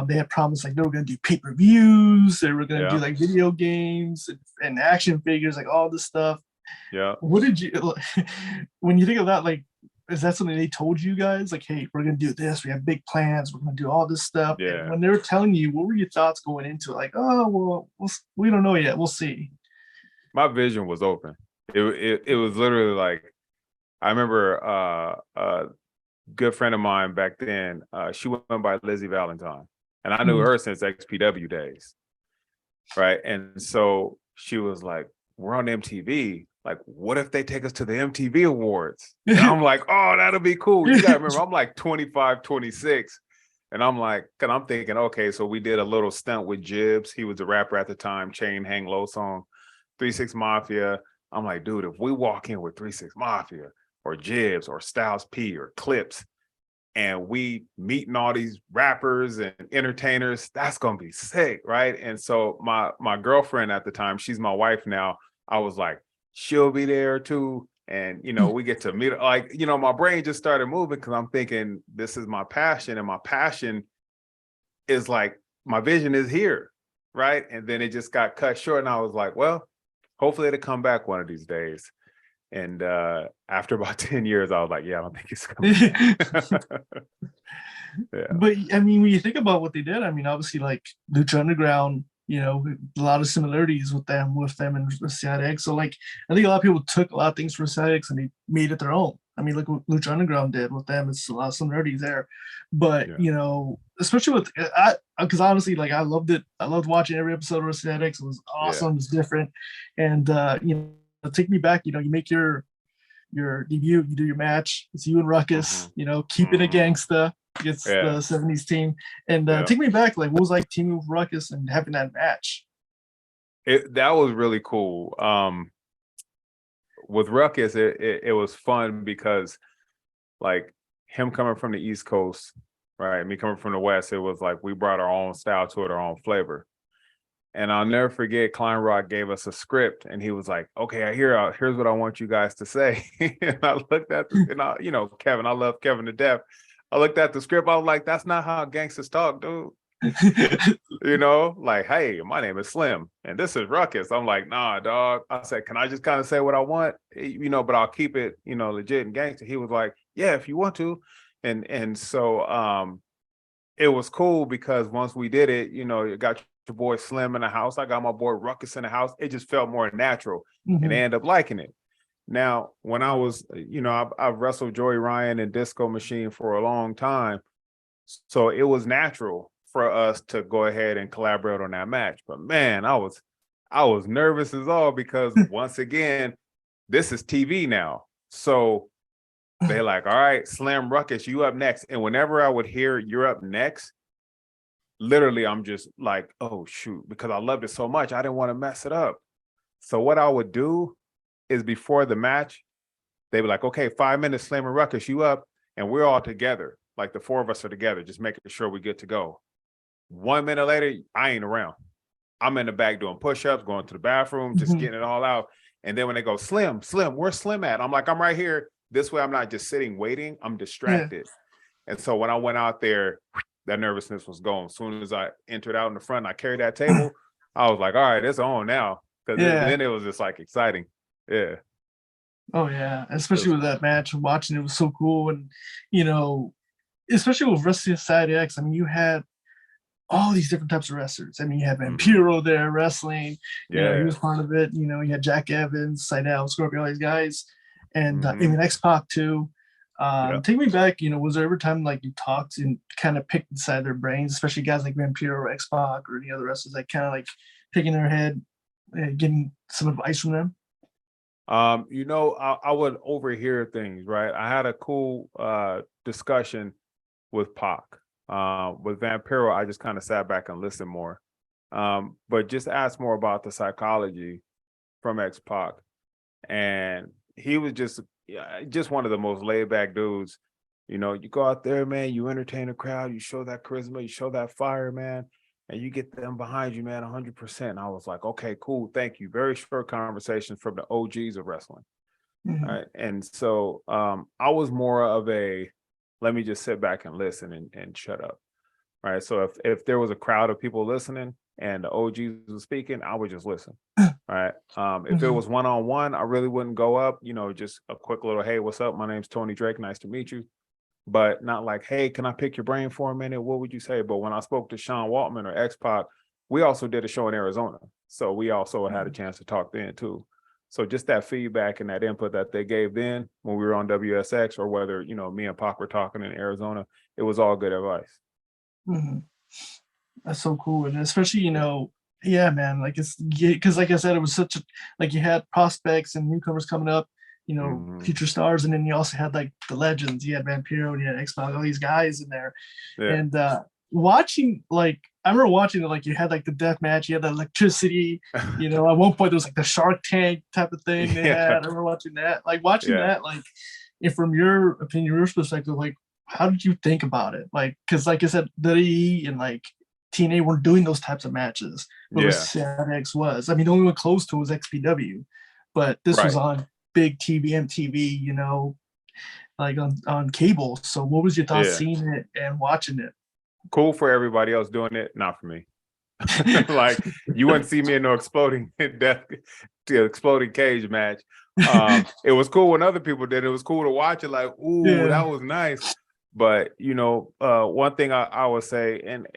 they had promised like they were going to do pay-per-views, they were going to do like video games and action figures, like all this stuff. What did you when you think of that, like, is that something they told you guys, like, hey, we're going to do this, we have big plans, we're going to do all this stuff? And when they were telling you, what were your thoughts going into it? Like, oh well, we don't know yet, we'll see. My vision was open. It was literally like, I remember good friend of mine back then, she went by Lizzie Valentine, and I knew her since XPW days, right? And so she was like, we're on MTV, like, what if they take us to the MTV Awards? And I'm like, oh, that'll be cool. You gotta remember, I'm like 25, 26, and I'm like, cause I'm thinking, okay, so we did a little stunt with Jibbs. He was a rapper at the time, Chain Hang Low song, 3-6 Mafia. I'm like, dude, if we walk in with 3-6 Mafia or Jibbs or Styles P or Clips, and we meeting all these rappers and entertainers, that's gonna be sick, right? And so my girlfriend at the time, she's my wife now, I was like, she'll be there too. And, you know, we get to meet, like, you know, my brain just started moving because I'm thinking this is my passion, and my passion is like, my vision is here, right? And then it just got cut short, and I was like, well, hopefully it'll come back one of these days. And after about 10 years, I was like, yeah, I don't think it's coming. But I mean, when you think about what they did, I mean, obviously like Lucha Underground, you know, a lot of similarities with them and Society X. So like, I think a lot of people took a lot of things from Society X and they made it their own. I mean, look what Lucha Underground did with them. It's a lot of similarities there. But, you know, especially with, because honestly, like, I loved it. I loved watching every episode of Society X. It was awesome. It was different. And, you know, take me back, you know, you make your debut, you do your match, it's you and Ruckus, you know, keeping it gangsta against the 70s team. And take me back, like, what was like teaming with Ruckus and having that match? That was really cool. With Ruckus, it was fun because, like, him coming from the East Coast, right, me coming from the West, it was like we brought our own style to it, our own flavor. And I'll never forget, Klein Rock gave us a script, and he was like, okay, here's what I want you guys to say. And I looked at you know, Kevin, I love Kevin to death. I looked at the script, I was like, that's not how gangsters talk, dude. You know, like, hey, my name is Slymm, and this is Ruckus. I'm like, nah, dog. I said, can I just kind of say what I want? You know, but I'll keep it, you know, legit and gangster. He was like, yeah, if you want to. And so it was cool because once we did it, you know, it got your boy Slymm in the house, I got my boy Ruckus in the house. It just felt more natural, and they ended up liking it. Now, when I was, you know, I've wrestled Joey Ryan and Disco Machine for a long time, so it was natural for us to go ahead and collaborate on that match. But man, I was nervous as all because once again, this is TV now. So they're like, all right, Slymm, Ruckus, you up next. And whenever I would hear you're up next, literally, I'm just like, oh, shoot, because I loved it so much. I didn't want to mess it up. So what I would do is before the match, they'd be like, okay, 5 minutes, Slymm and Ruckus, you up. And we're all together. Like the four of us are together, just making sure we're good to go. 1 minute later, I ain't around. I'm in the back doing push-ups, going to the bathroom, just getting it all out. And then when they go, Slymm, where's Slymm at? I'm like, I'm right here. This way I'm not just sitting waiting. I'm distracted. And so when I went out there, that nervousness was gone. As soon as I entered out in the front, I carried that table. I was like, all right, it's on now. Because then it was just like exciting. Yeah. Oh yeah, especially with that match, watching it was so cool, and especially with Wrestling Society X. I mean, you had all these different types of wrestlers. I mean, you had Vampiro there wrestling. He was part of it. You had Jack Evans, Seidel, Scorpio, all these guys, and even X-Pac too. Take me back. Was there ever time like you talked and kind of picked inside their brains, especially guys like Vampiro or X-Pac or any other wrestlers, like kind of like picking their head, getting some advice from them? I would overhear things, right? I had a cool discussion with Pac. With Vampiro, I just kind of sat back and listened more. But just asked more about the psychology from X-Pac. And he was just one of the most laid-back dudes. You go out there, man, you entertain a crowd, you show that charisma, you show that fire, man, and you get them behind you, man, 100%. And I was like, okay, cool, thank you. Very short conversation from the OGs of wrestling. Right. And so I was more of a, let me just sit back and listen and shut up. Right. So if there was a crowd of people listening and the OGs was speaking, I would just listen. Right. If it was one-on-one, I really wouldn't go up, just a quick little, hey, what's up? My name's Tony Drake. Nice to meet you. But not like, hey, can I pick your brain for a minute? What would you say? But when I spoke to Sean Waltman or X-Pac, we also did a show in Arizona. So we also had a chance to talk then too. So just that feedback and that input that they gave then when we were on WSX, or whether, me and Pac were talking in Arizona, it was all good advice. That's so cool. And especially, yeah, man, like because like I said, it was such a, like you had prospects and newcomers coming up, future stars. And then you also had like the legends. You had Vampiro and you had X-Pac, all these guys in there. Yeah. And watching, like, I remember watching it, like you had like the death match, you had the electricity, at one point there was like the Shark Tank type of thing they had. I remember watching that, that, like, and from your opinion, your perspective, like, how did you think about it? Like, because like I said, WWE and like TNA weren't doing those types of matches. But X was. I mean, the only one close to was XPW, but this was on big TV, MTV, like on cable. So what was your thoughts seeing it and watching it? Cool for everybody else doing it, not for me. Like, you wouldn't see me in no exploding cage match. It was cool when other people did. It was cool to watch it, like, ooh, that was nice. But one thing I would say, and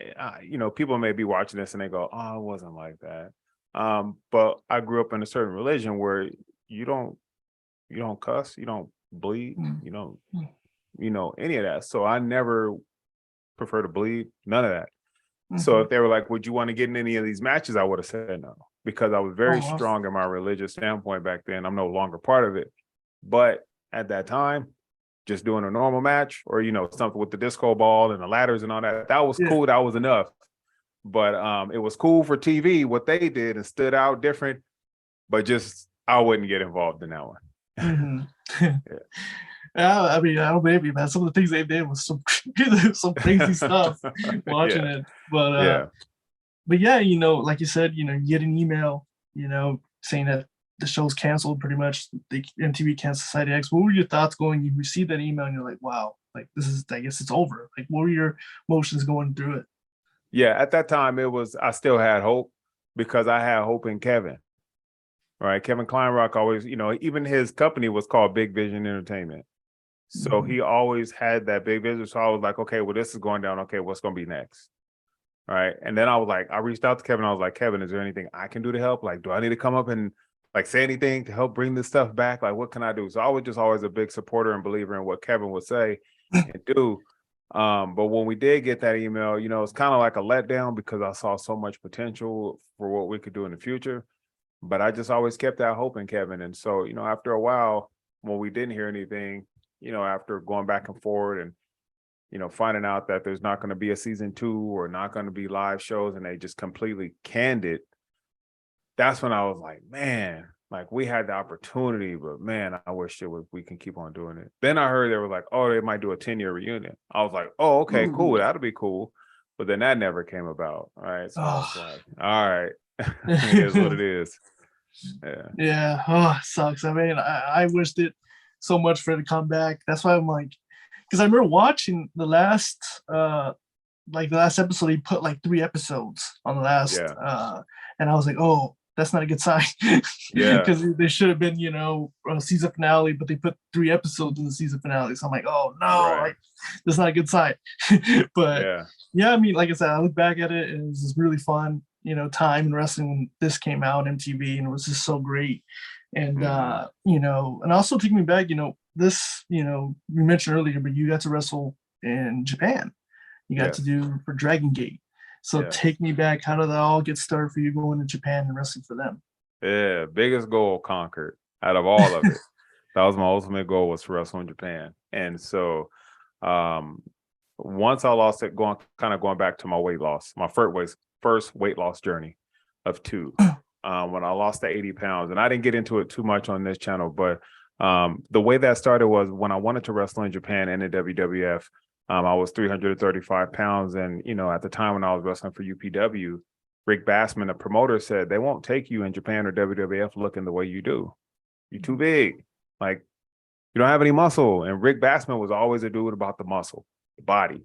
people may be watching this and they go, oh, it wasn't like that. But I grew up in a certain religion where you don't cuss, you don't bleed, you don't any of that. So I never prefer to bleed, none of that. So if they were like, would you want to get in any of these matches, I would have said no, because I was very strong in my religious standpoint back then. I'm no longer part of it, but at that time, just doing a normal match, or something with the disco ball and the ladders and all that was cool. That was enough. But it was cool for TV what they did and stood out different, but just I wouldn't get involved in that one. Yeah, I mean, I don't blame you, man. Some of the things they did was some crazy stuff watching it. But yeah, like you said, you get an email, saying that the show's canceled pretty much. The MTV canceled Society X. What were your thoughts going? You received that email and you're like, wow, like this is, I guess it's over. Like, what were your emotions going through it? Yeah, at that time I still had hope, because I had hope in Kevin. Right. Kevin Kleinrock always, even his company was called Big Vision Entertainment. So he always had that big vision. So I was like, okay, well, this is going down. Okay, what's going to be next? All right. And then I reached out to Kevin. I was like, Kevin, is there anything I can do to help? Like, do I need to come up and like say anything to help bring this stuff back? Like, what can I do? So I was just always a big supporter and believer in what Kevin would say and do. But when we did get that email, it's kind of like a letdown, because I saw so much potential for what we could do in the future. But I just always kept that hope in Kevin. And so, after a while, when we didn't hear anything, after going back and forward and, finding out that there's not going to be a season 2 or not going to be live shows, and they just completely canned it, that's when I was like, man, like, we had the opportunity, but man, I wish we can keep on doing it. Then I heard they were like, oh, they might do a 10-year reunion. I was like, oh, okay, cool. That'll be cool. But then that never came about. All right. So I was like, all right, it is what it is. Yeah. Oh, it sucks. I mean, I wished it so much for it to come back. That's why I'm like, because I remember watching the last episode. He put like 3 episodes on the last, and I was like, oh, that's not a good sign. Yeah, because they should have been, a season finale, but they put 3 episodes in the season finale. So I'm like, oh no, like, that's not a good sign. But yeah, I mean, like I said, I look back at it, and it was just really fun, time in wrestling when this came out on MTV, and it was just so great. And and also taking me back, this, we mentioned earlier, but you got to wrestle in Japan. You got to do for Dragon Gate. So take me back. How did that all get started for you going to Japan and wrestling for them? Yeah, biggest goal conquered out of all of it. That was my ultimate goal, was to wrestle in Japan. And so once I lost it, going back to my weight loss, my first weight loss journey of 2, when I lost the 80 pounds. And I didn't get into it too much on this channel, but the way that started was when I wanted to wrestle in Japan and the WWF. I was 335 pounds. And, at the time when I was wrestling for UPW, Rick Bassman, the promoter, said, they won't take you in Japan or WWF looking the way you do. You're too big. Like, you don't have any muscle. And Rick Bassman was always a dude about the muscle, the body.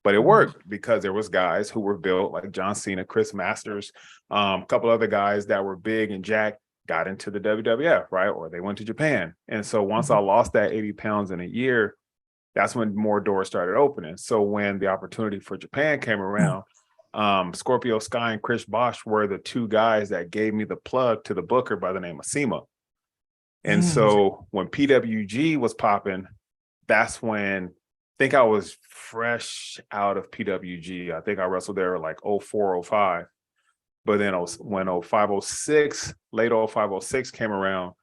But it worked because there was guys who were built like John Cena, Chris Masters, a couple other guys that were big and jacked got into the WWF, right? Or they went to Japan. And so once I lost that 80 pounds in a year, that's when more doors started opening. So when the opportunity for Japan came around, Scorpio Sky and Chris Bosch were the 2 guys that gave me the plug to the booker by the name of SEMA. And so when PWG was popping, that's when, I think I was fresh out of PWG. I think I wrestled there like 04, 05. But then when 05, 06, late 05, 06 came around,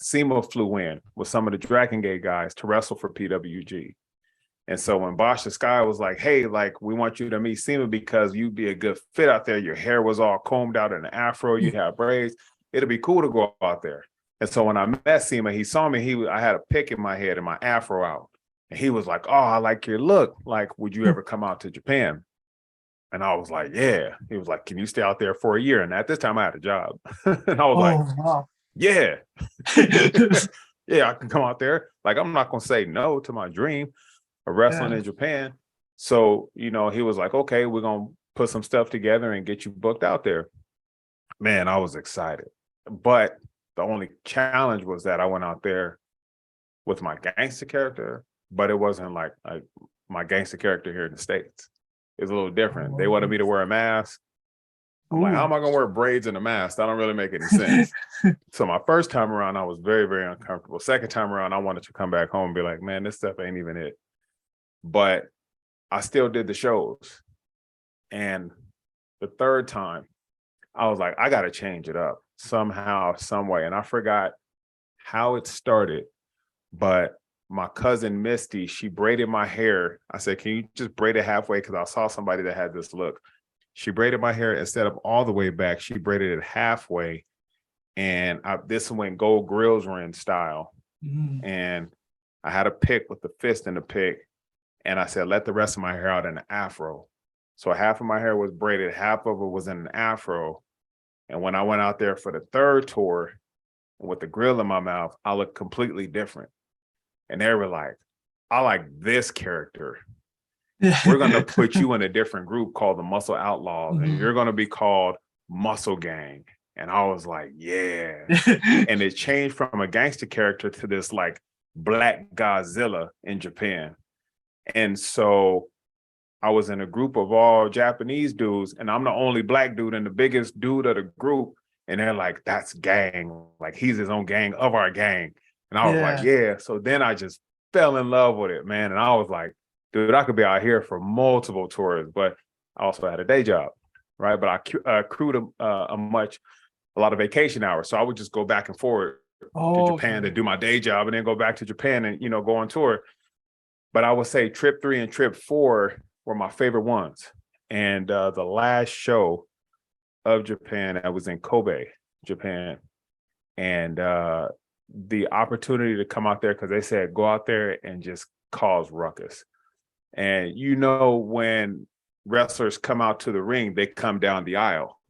SEMA flew in with some of the Dragon Gate guys to wrestle for PWG. And so when Bosch the Sky was like, hey, like, we want you to meet SEMA because you'd be a good fit out there. Your hair was all combed out in an afro. You have braids. It'll be cool to go out there. And so when I met SEMA, he saw me. I had a pick in my head and my afro out. And he was like, oh, I like your look. Like, would you ever come out to Japan? And I was like, yeah. He was like, can you stay out there for a year? And at this time I had a job. And I was wow. Yeah. Yeah, I can come out there. Like, I'm not going to say no to my dream of wrestling in Japan. So, he was like, okay, we're going to put some stuff together and get you booked out there. Man, I was excited. But the only challenge was that I went out there with my gangster character, but it wasn't like my gangster character here in the States. It's a little different. They wanted me to wear a mask. I'm like, how am I going to wear braids and a mask? That don't really make any sense. So my first time around, I was very, very uncomfortable. Second time around, I wanted to come back home and be like, man, this stuff ain't even it. But I still did the shows. And the third time, I was like, I got to change it up somehow, some way. And I forgot how it started, but my cousin Misty, she braided my hair. I said, can you just braid it halfway? Because I saw somebody that had this look. She braided my hair instead of all the way back. She braided it halfway. And this went Gold Grills Ring style. And I had a pick with the fist in the pick. And I said, let the rest of my hair out in an afro. So half of my hair was braided, half of it was in an afro. And when I went out there for the third tour with the grill in my mouth, I looked completely different. And they were like, I like this character. We're going to put you in a different group called the Muscle Outlaws, and you're going to be called Muscle Gang. And I was like, yeah. And it changed from a gangster character to this like Black Godzilla in Japan. And so I was in a group of all Japanese dudes, and I'm the only Black dude and the biggest dude of the group. And they're like, that's gang. Like, he's his own gang of our gang. And I was like, yeah. So then I just fell in love with it, man. And I was like, dude, I could be out here for multiple tours, but I also had a day job, right? But I accrued a lot of vacation hours. So I would just go back and forth to Japan to do my day job and then go back to Japan and, go on tour. But I would say trip 3 and trip 4 were my favorite ones. And the last show of Japan, I was in Kobe, Japan. And the opportunity to come out there, because they said, go out there and just cause ruckus. And when wrestlers come out to the ring, they come down the aisle.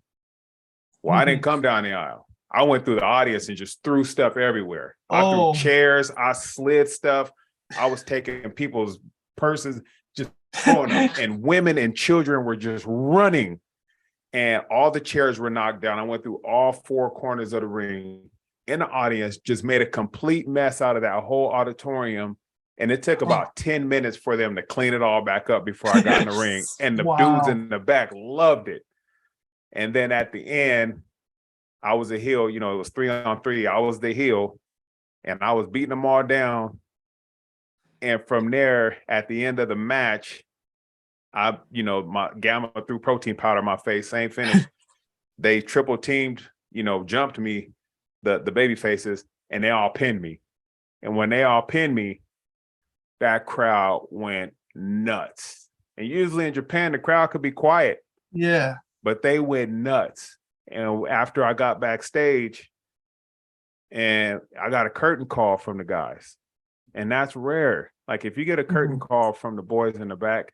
Well, I didn't come down the aisle. I went through the audience and just threw stuff everywhere. I threw chairs, I slid stuff. I was taking people's purses, just throwing them, and women and children were just running, and all the chairs were knocked down. I went through all four corners of the ring in the audience, just made a complete mess out of that whole auditorium. And it took about 10 minutes for them to clean it all back up before I got in the ring. And the dudes in the back loved it. And then at the end, I was a heel, it was 3-on-3. I was the heel, and I was beating them all down. And from there, at the end of the match, my Gamma threw protein powder in my face, same finish. They triple teamed, jumped me, the baby faces, and they all pinned me. And when they all pinned me, that crowd went nuts. And usually in Japan, the crowd could be quiet. Yeah. But they went nuts. And after I got backstage, and I got a curtain call from the guys. And that's rare. Like, if you get a curtain call from the boys in the back,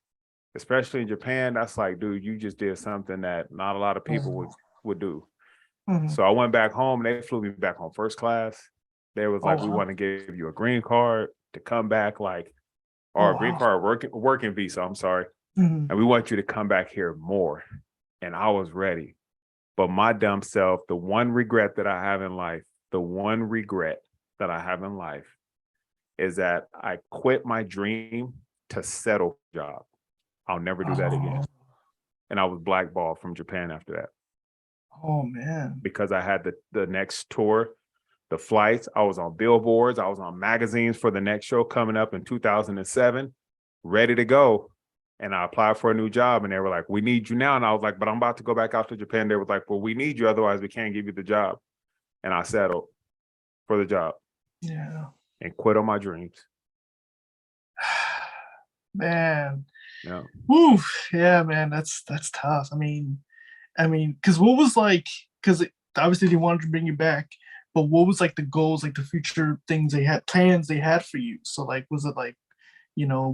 especially in Japan, that's like, dude, you just did something that not a lot of people would do. So I went back home, and they flew me back home first class. They was like, we want to give you a green card to come back, or a green card working visa, I'm sorry. And we want you to come back here more. And I was ready. But my dumb self, the one regret that I have in life is that I quit my dream to settle for a job. I'll never do that again. And I was blackballed from Japan after that. Oh, man. Because I had the next tour, the flights. I was on billboards. I was on magazines for the next show coming up in 2007, ready to go. And I applied for a new job, and they were like, we need you now. And I was like, but I'm about to go back out to Japan. They were like, well, we need you. Otherwise, we can't give you the job. And I settled for the job. Yeah. And quit on my dreams. Man. Yeah. Woo. Yeah, man. That's tough. I mean, because what was because obviously they wanted to bring you back, but what was the goals, the future things plans they had for you? So was it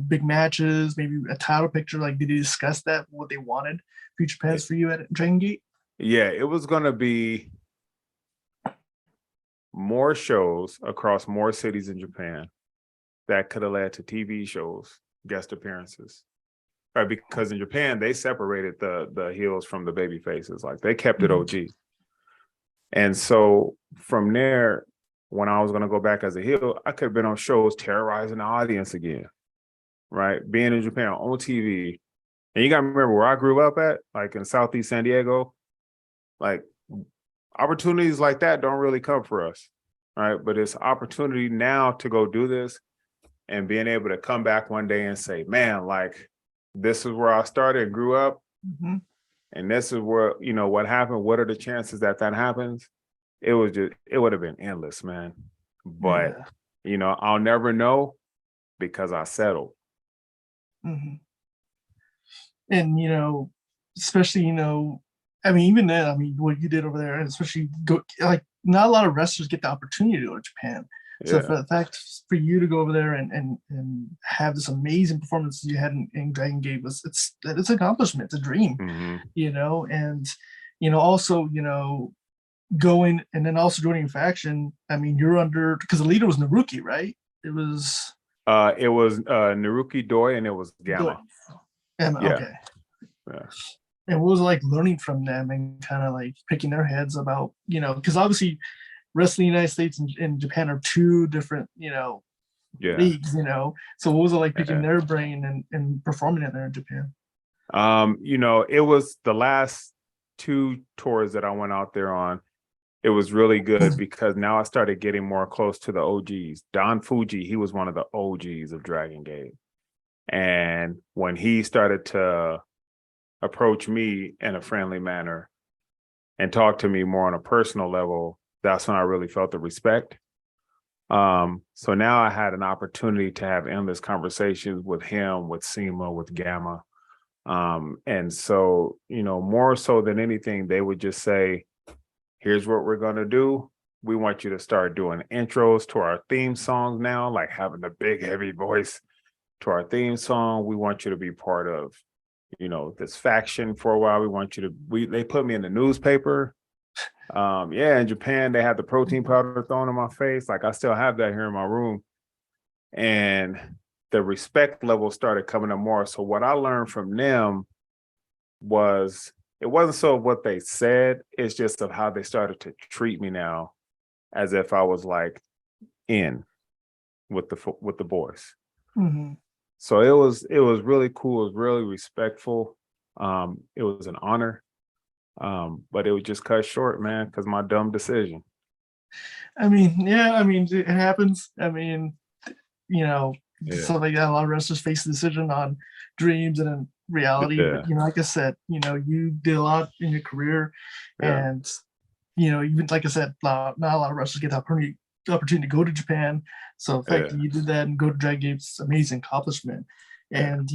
big matches, maybe a title picture? Did they discuss that, what they wanted, future plans for you at Dragon Gate? Yeah, it was going to be more shows across more cities in Japan that could have led to TV shows, guest appearances. Right, because in Japan, they separated the heels from the baby faces. They kept it OG. And so from there, when I was going to go back as a heel, I could have been on shows terrorizing the audience again. Right, being in Japan on TV. And you got to remember where I grew up at, in Southeast San Diego, opportunities like that don't really come for us, right? But it's opportunity now to go do this and being able to come back one day and say, man, this is where I started and grew up. And this is where, what happened. What are the chances that happens? It would have been endless, man. But, I'll never know because I settled. And, especially, even then, what you did over there, and especially not a lot of wrestlers get the opportunity to go to Japan. So for the fact for you to go over there and have this amazing performance you had in Dragon Gate it's an accomplishment. It's a dream, and also going and then also joining a faction. You're under, because the leader was Naruki, right? It was Naruki Doi, and it was Gamma. Gamma, yeah. Okay. Yeah. And what was it learning from them and kind of picking their heads about, because obviously wrestling in the United States and Japan are two different, leagues, So what was it picking their brain and performing it there in Japan? It was the last two tours that I went out there on. It was really good because now I started getting more close to the OGs. Don Fuji, he was one of the OGs of Dragon Gate. And when he started to approach me in a friendly manner and talk to me more on a personal level, that's when I really felt the respect. So now I had an opportunity to have endless conversations with him, with SEMA, with Gamma. And so, more so than anything, they would just say, here's what we're going to do. We want you to start doing intros to our theme songs now, having a big, heavy voice to our theme song. We want you to be part of, this faction for a while. We want you to, they put me in the newspaper. In Japan, they had the protein powder thrown in my face. I still have that here in my room. and the respect level started coming up more. So what I learned from them was it wasn't so what they said, it's just of how they started to treat me now, as if I was like in with the boys. Mm-hmm. So it was really cool. It was really respectful. It was an honor, but it was just cut short, man, because my dumb decision. I mean, it happens. I mean, stuff like that. A lot of wrestlers face the decision on dreams and then reality. Yeah. But like I said, you did a lot in your career, and even like I said, not a lot of wrestlers get the opportunity to go to Japan. So the fact that you did that and go to Dragon Gate is amazing accomplishment. And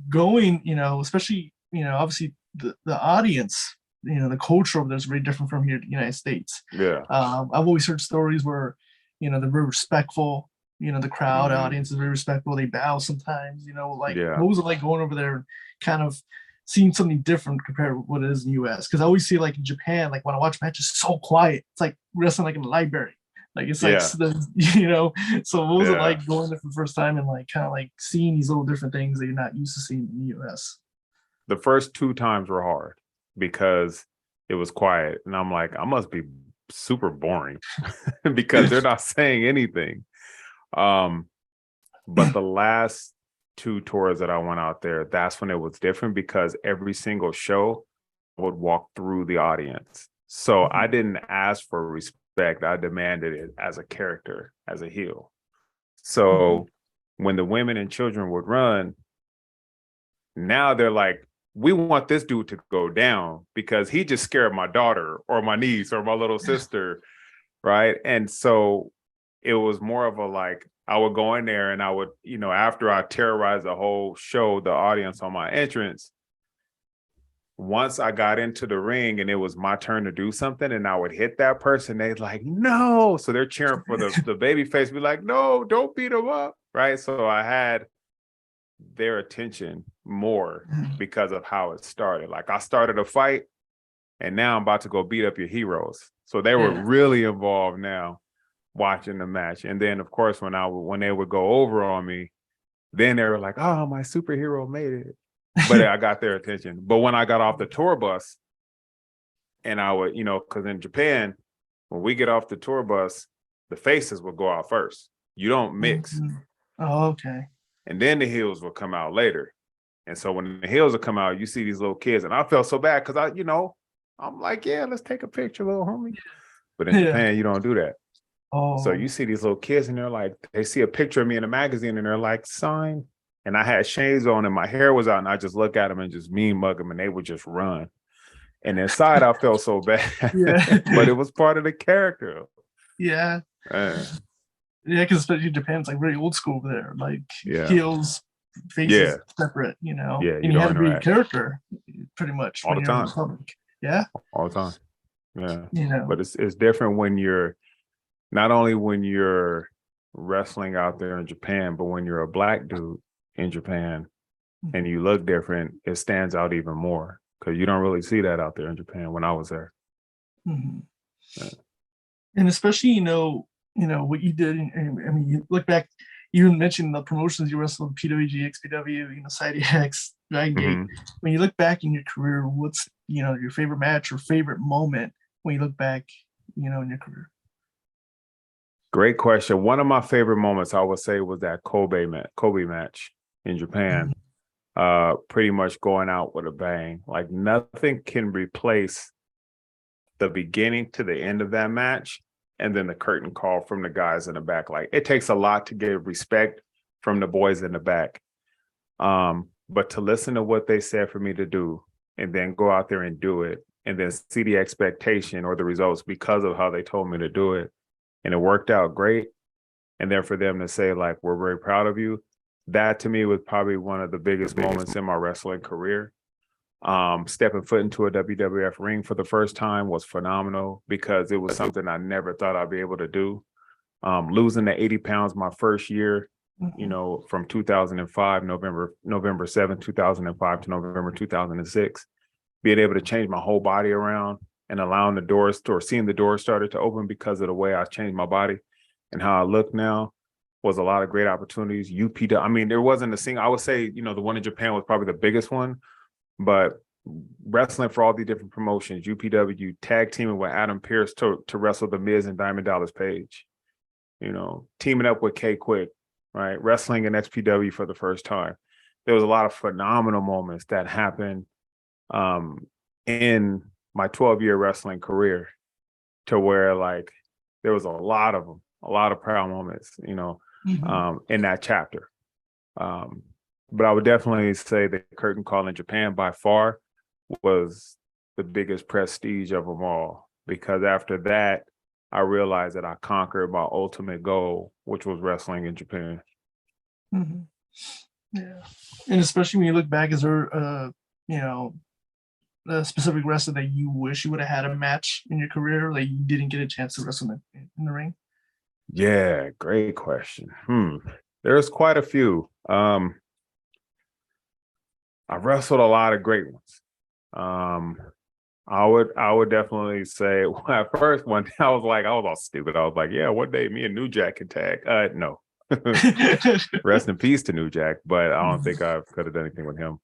going, especially obviously the audience, the culture over there is very different from here in the United States. Yeah. I've always heard stories where they're very respectful. The crowd audience is very respectful. They bow sometimes. What was it like going over there and kind of seeing something different compared to what it is in the US? Because I always see like in Japan, like when I watch matches, so quiet. It's like wrestling like in a library. Like it's like so what was it like going there for the first time and like kind of like seeing these little different things that you're not used to seeing in the US? The first 2 times were hard because it was quiet, and I'm like, I must be super boring because they're not saying anything. But the last 2 tours that I went out there, that's when it was different, because every single show would walk through the audience. So I didn't ask for respect. I demanded it as a character, as a heel. So when the women and children would run, now they're like, we want this dude to go down because he just scared my daughter or my niece or my little sister, right? And so it was more of a like, I would go in there and I would, after I terrorized the whole show, the audience on my entrance, once I got into the ring and it was my turn to do something and I would hit that person, they'd like, no. So they're cheering for the baby face, be like, no, don't beat him up, right? So I had their attention more because of how it started. Like I started a fight and now I'm about to go beat up your heroes. So they were really involved now watching the match. And then of course, when they would go over on me, then they were like, oh, my superhero made it. But I got their attention. But when I got off the tour bus and I would, because in Japan, when we get off the tour bus, the faces will go out first. You don't mix. Oh, okay. And then the heels will come out later. And so when the heels will come out, you see these little kids. And I felt so bad because I'm like, yeah, let's take a picture, little homie. But in Japan, you don't do that. Oh. So you see these little kids and they're like, they see a picture of me in a magazine and they're like, sign. And I had shades on and my hair was out and I just look at them and just mean mug them and they would just run. And inside I felt so bad, but it was part of the character. Yeah. Because especially Japan's like very old school over there. Like heels, faces separate, Yeah, and you have to be a character pretty much all the time. Yeah. All the time. Yeah. But it's different when you're not only when you're wrestling out there in Japan, but when you're a black dude in Japan and you look different, it stands out even more because you don't really see that out there in Japan when I was there. And especially, what you did. I mean, you look back, you mentioned the promotions you wrestled, PWG, XPW, Society X, Dragon Gate. When you look back in your career, what's, your favorite match or favorite moment when you look back, in your career? Great question. One of my favorite moments, I would say, was that Kobe match in Japan. Pretty much going out with a bang. Like nothing can replace the beginning to the end of that match and then the curtain call from the guys in the back. Like it takes a lot to get respect from the boys in the back. But to listen to what they said for me to do and then go out there and do it and then see the expectation or the results because of how they told me to do it. And it worked out great. And then for them to say, like, we're very proud of you. That to me was probably one of the biggest moments in my wrestling career. Stepping foot into a WWF ring for the first time was phenomenal because it was something I never thought I'd be able to do. Losing the 80 pounds my first year, from 2005, November 7th, 2005 to November 2006, being able to change my whole body around and allowing the doors or seeing the doors started to open because of the way I changed my body and how I look now was a lot of great opportunities. UPW, I mean, there wasn't a single, I would say, you know, the one in Japan was probably the biggest one, but wrestling for all the different promotions, UPW, tag teaming with Adam Pearce to wrestle The Miz and Diamond Dallas Page, you know, teaming up with K Quick, right? Wrestling in XPW for the first time. There was a lot of phenomenal moments that happened in my 12-year wrestling career, to where like there was a lot of them, a lot of proud moments, you know, in that chapter. But I would definitely say the curtain call in Japan by far was the biggest prestige of them all, because after that, I realized that I conquered my ultimate goal, which was wrestling in Japan. Yeah. And especially when you look back, is there, you know, a specific wrestler that you wish you would have had a match in your career, like you didn't get a chance to wrestle in the ring? Yeah, great question. There's quite a few. I've wrestled a lot of great ones. I would definitely say, at first one day I was all stupid. I was like, yeah, one day me and New Jack can tag. No. Rest in peace to New Jack, but I don't think I could have done anything with him.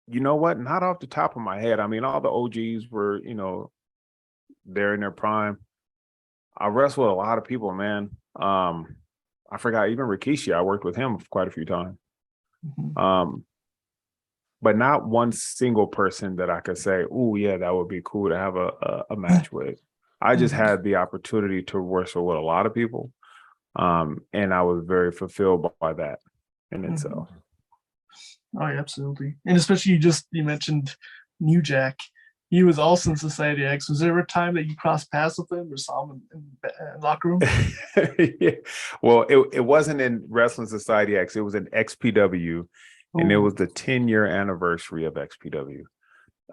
You know what? Not off the top of my head. I mean, all the OGs were, you know, they're in their prime. I wrestled a lot of people, man. I forgot, even Rikishi, I worked with him quite a few times. But not one single person that I could say, oh yeah, that would be cool to have a match with. I just had the opportunity to wrestle with a lot of people. And I was very fulfilled by that in itself. Oh, yeah, absolutely. And especially you mentioned New Jack. He was also in Society X. Was there ever a time that you crossed paths with him or saw him in the locker room? Yeah. Well, it wasn't in Wrestling Society X. It was in XPW. And it was the 10-year anniversary of XPW.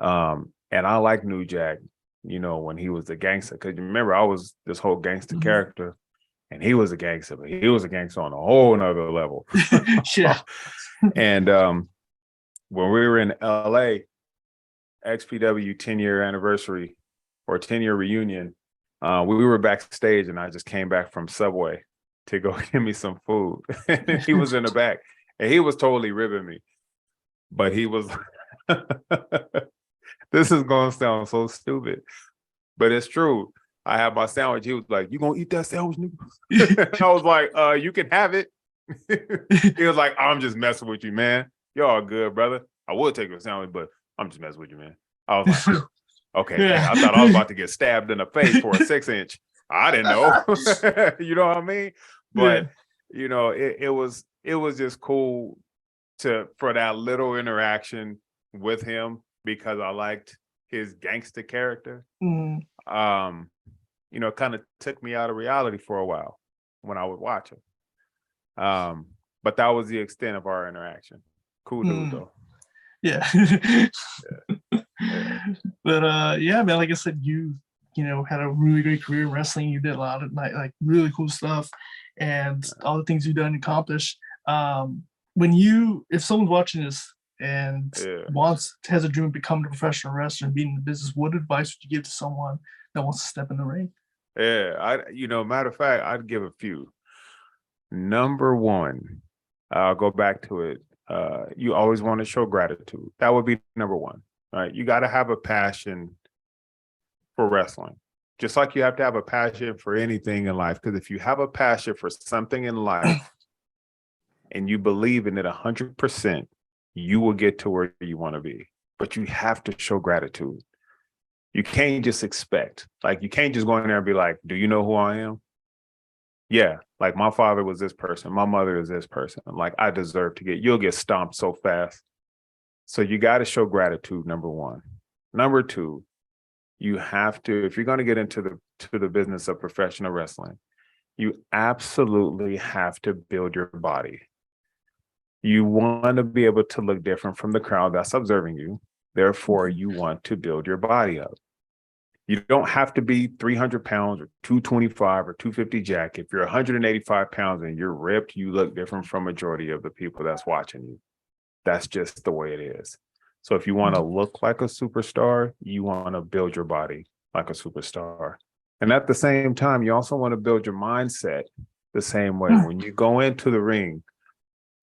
And I like New Jack, you know, when he was the gangster. Because remember, I was this whole gangster character. And he was a gangster, but he was a gangster on a whole nother level. Yeah. And when we were in LA, XPW 10-year anniversary or 10-year reunion, we were backstage and I just came back from Subway to go get me some food. And he was in the back and he was totally ribbing me. But he was, this is going to sound so stupid, but it's true. I had my sandwich. He was like, "You gonna eat that sandwich, nigga?" I was like, "You can have it." He was like, "I'm just messing with you, man. You're all good, brother. I would take a sandwich, but I'm just messing with you, man." I was like, "Okay." Yeah. I thought I was about to get stabbed in the face for a 6-inch. I didn't know. You know what I mean? But you know, it was just cool for that little interaction with him because I liked his gangster character. You know, kind of took me out of reality for a while when I would watch him. But that was the extent of our interaction. Cool dude, though. Yeah. But yeah, man, like I said, you know, had a really great career in wrestling. You did a lot of like really cool stuff and all the things you've done and accomplished. If someone's watching this and has a dream of becoming a professional wrestler and being in the business, what advice would you give to someone that wants to step in the ring? Yeah, matter of fact, I'd give a few. Number one, I'll go back to it. You always want to show gratitude. That would be number one, right? You got to have a passion for wrestling, just like you have to have a passion for anything in life. Because if you have a passion for something in life and you believe in it 100%, you will get to where you want to be. But you have to show gratitude. You can't just expect, like, you can't just go in there and be like, do you know who I am? Yeah, like my father was this person. My mother is this person. Like, I deserve to you'll get stomped so fast. So you got to show gratitude, number one. Number two, you have to, if you're going to get into the business of professional wrestling, you absolutely have to build your body. You want to be able to look different from the crowd that's observing you. Therefore, you want to build your body up. You don't have to be 300 pounds or 225 or 250 jack. If you're 185 pounds and you're ripped, you look different from majority of the people that's watching you. That's just the way it is. So if you want to look like a superstar, you want to build your body like a superstar. And at the same time, you also want to build your mindset the same way. When you go into the ring,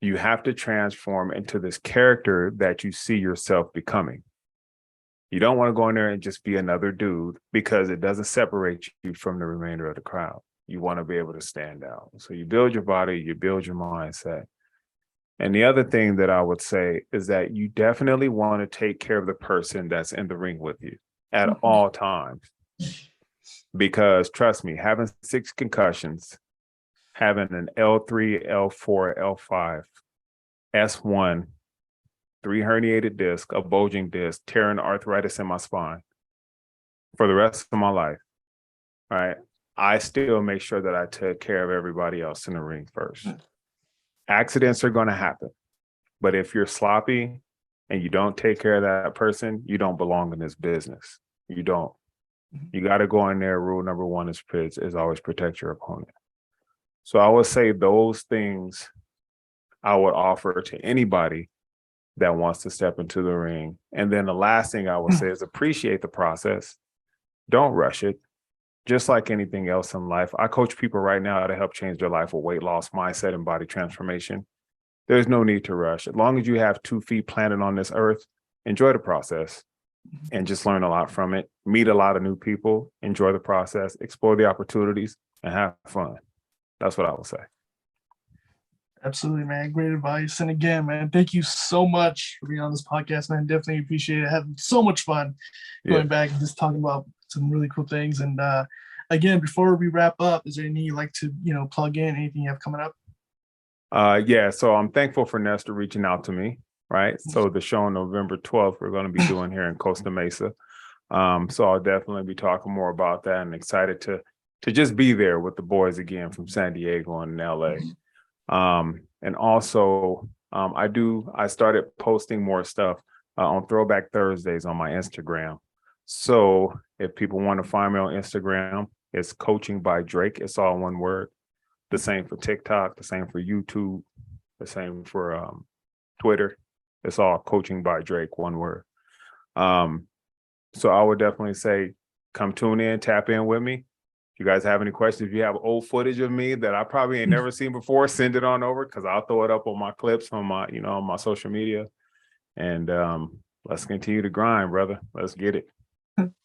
you have to transform into this character that you see yourself becoming. You don't want to go in there and just be another dude, because it doesn't separate you from the remainder of the crowd. You want to be able to stand out. So you build your body, you build your mindset. And the other thing that I would say is that you definitely want to take care of the person that's in the ring with you at all times. Because trust me, having 6 concussions, having an L3, L4, L5, S1, 3 herniated discs, a bulging disc, tearing arthritis in my spine for the rest of my life, right? I still make sure that I take care of everybody else in the ring first. Accidents are going to happen, but if you're sloppy and you don't take care of that person, you don't belong in this business. You don't. You got to go in there. Rule number 1 is always protect your opponent. So I would say those things I would offer to anybody that wants to step into the ring. And then the last thing I would say is appreciate the process. Don't rush it. Just like anything else in life, I coach people right now to help change their life with weight loss, mindset, and body transformation. There's no need to rush. As long as you have 2 feet planted on this earth, enjoy the process and just learn a lot from it. Meet a lot of new people, enjoy the process, explore the opportunities, and have fun. That's what I would say. Absolutely, man. Great advice. And again, man, thank you so much for being on this podcast, man. Definitely appreciate it. Having so much fun going back and just talking about some really cool things. And again, before we wrap up, is there anything you'd like to, plug in? Anything you have coming up? So I'm thankful for Nestor reaching out to me, right? So the show on November 12th, we're going to be doing here in Costa Mesa. So I'll definitely be talking more about that, and excited to just be there with the boys again from San Diego and LA. And also, I started posting more stuff on Throwback Thursdays on my Instagram. So if people want to find me on Instagram, it's Coaching by Drake. It's all one word. The same for TikTok, the same for YouTube, the same for Twitter. It's all Coaching by Drake, one word. So I would definitely say, come tune in, tap in with me. If you guys have any questions, if you have old footage of me that I probably ain't never seen before, send it on over, because I'll throw it up on my clips on my, on my social media. And let's continue to grind, brother. Let's get it.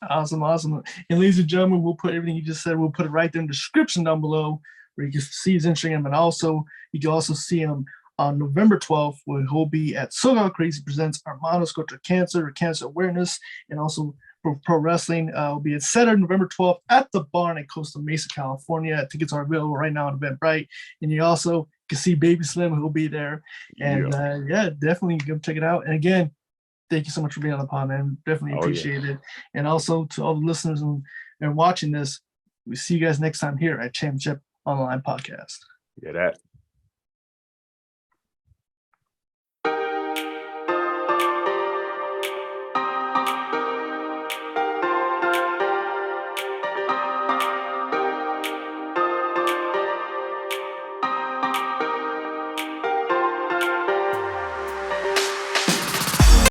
Awesome. And ladies and gentlemen, we'll put everything you just said, we'll put it right there in the description down below, where you can see his Instagram. And also, you can also see him on November 12th, where he'll be at SoCal Crazy Presents Hermanos Contra Cancer, or Cancer Awareness, and also for Pro Wrestling. Will be at Saturday, November 12th at the Barn in Costa Mesa, California. Tickets are available right now on Eventbrite. And you also can see Babi Slymm, who'll be there. And definitely go check it out. And again, thank you so much for being on the pod, man. Definitely appreciate it. And also to all the listeners and watching this, we see you guys next time here at Championship Online Podcast. Yeah, that.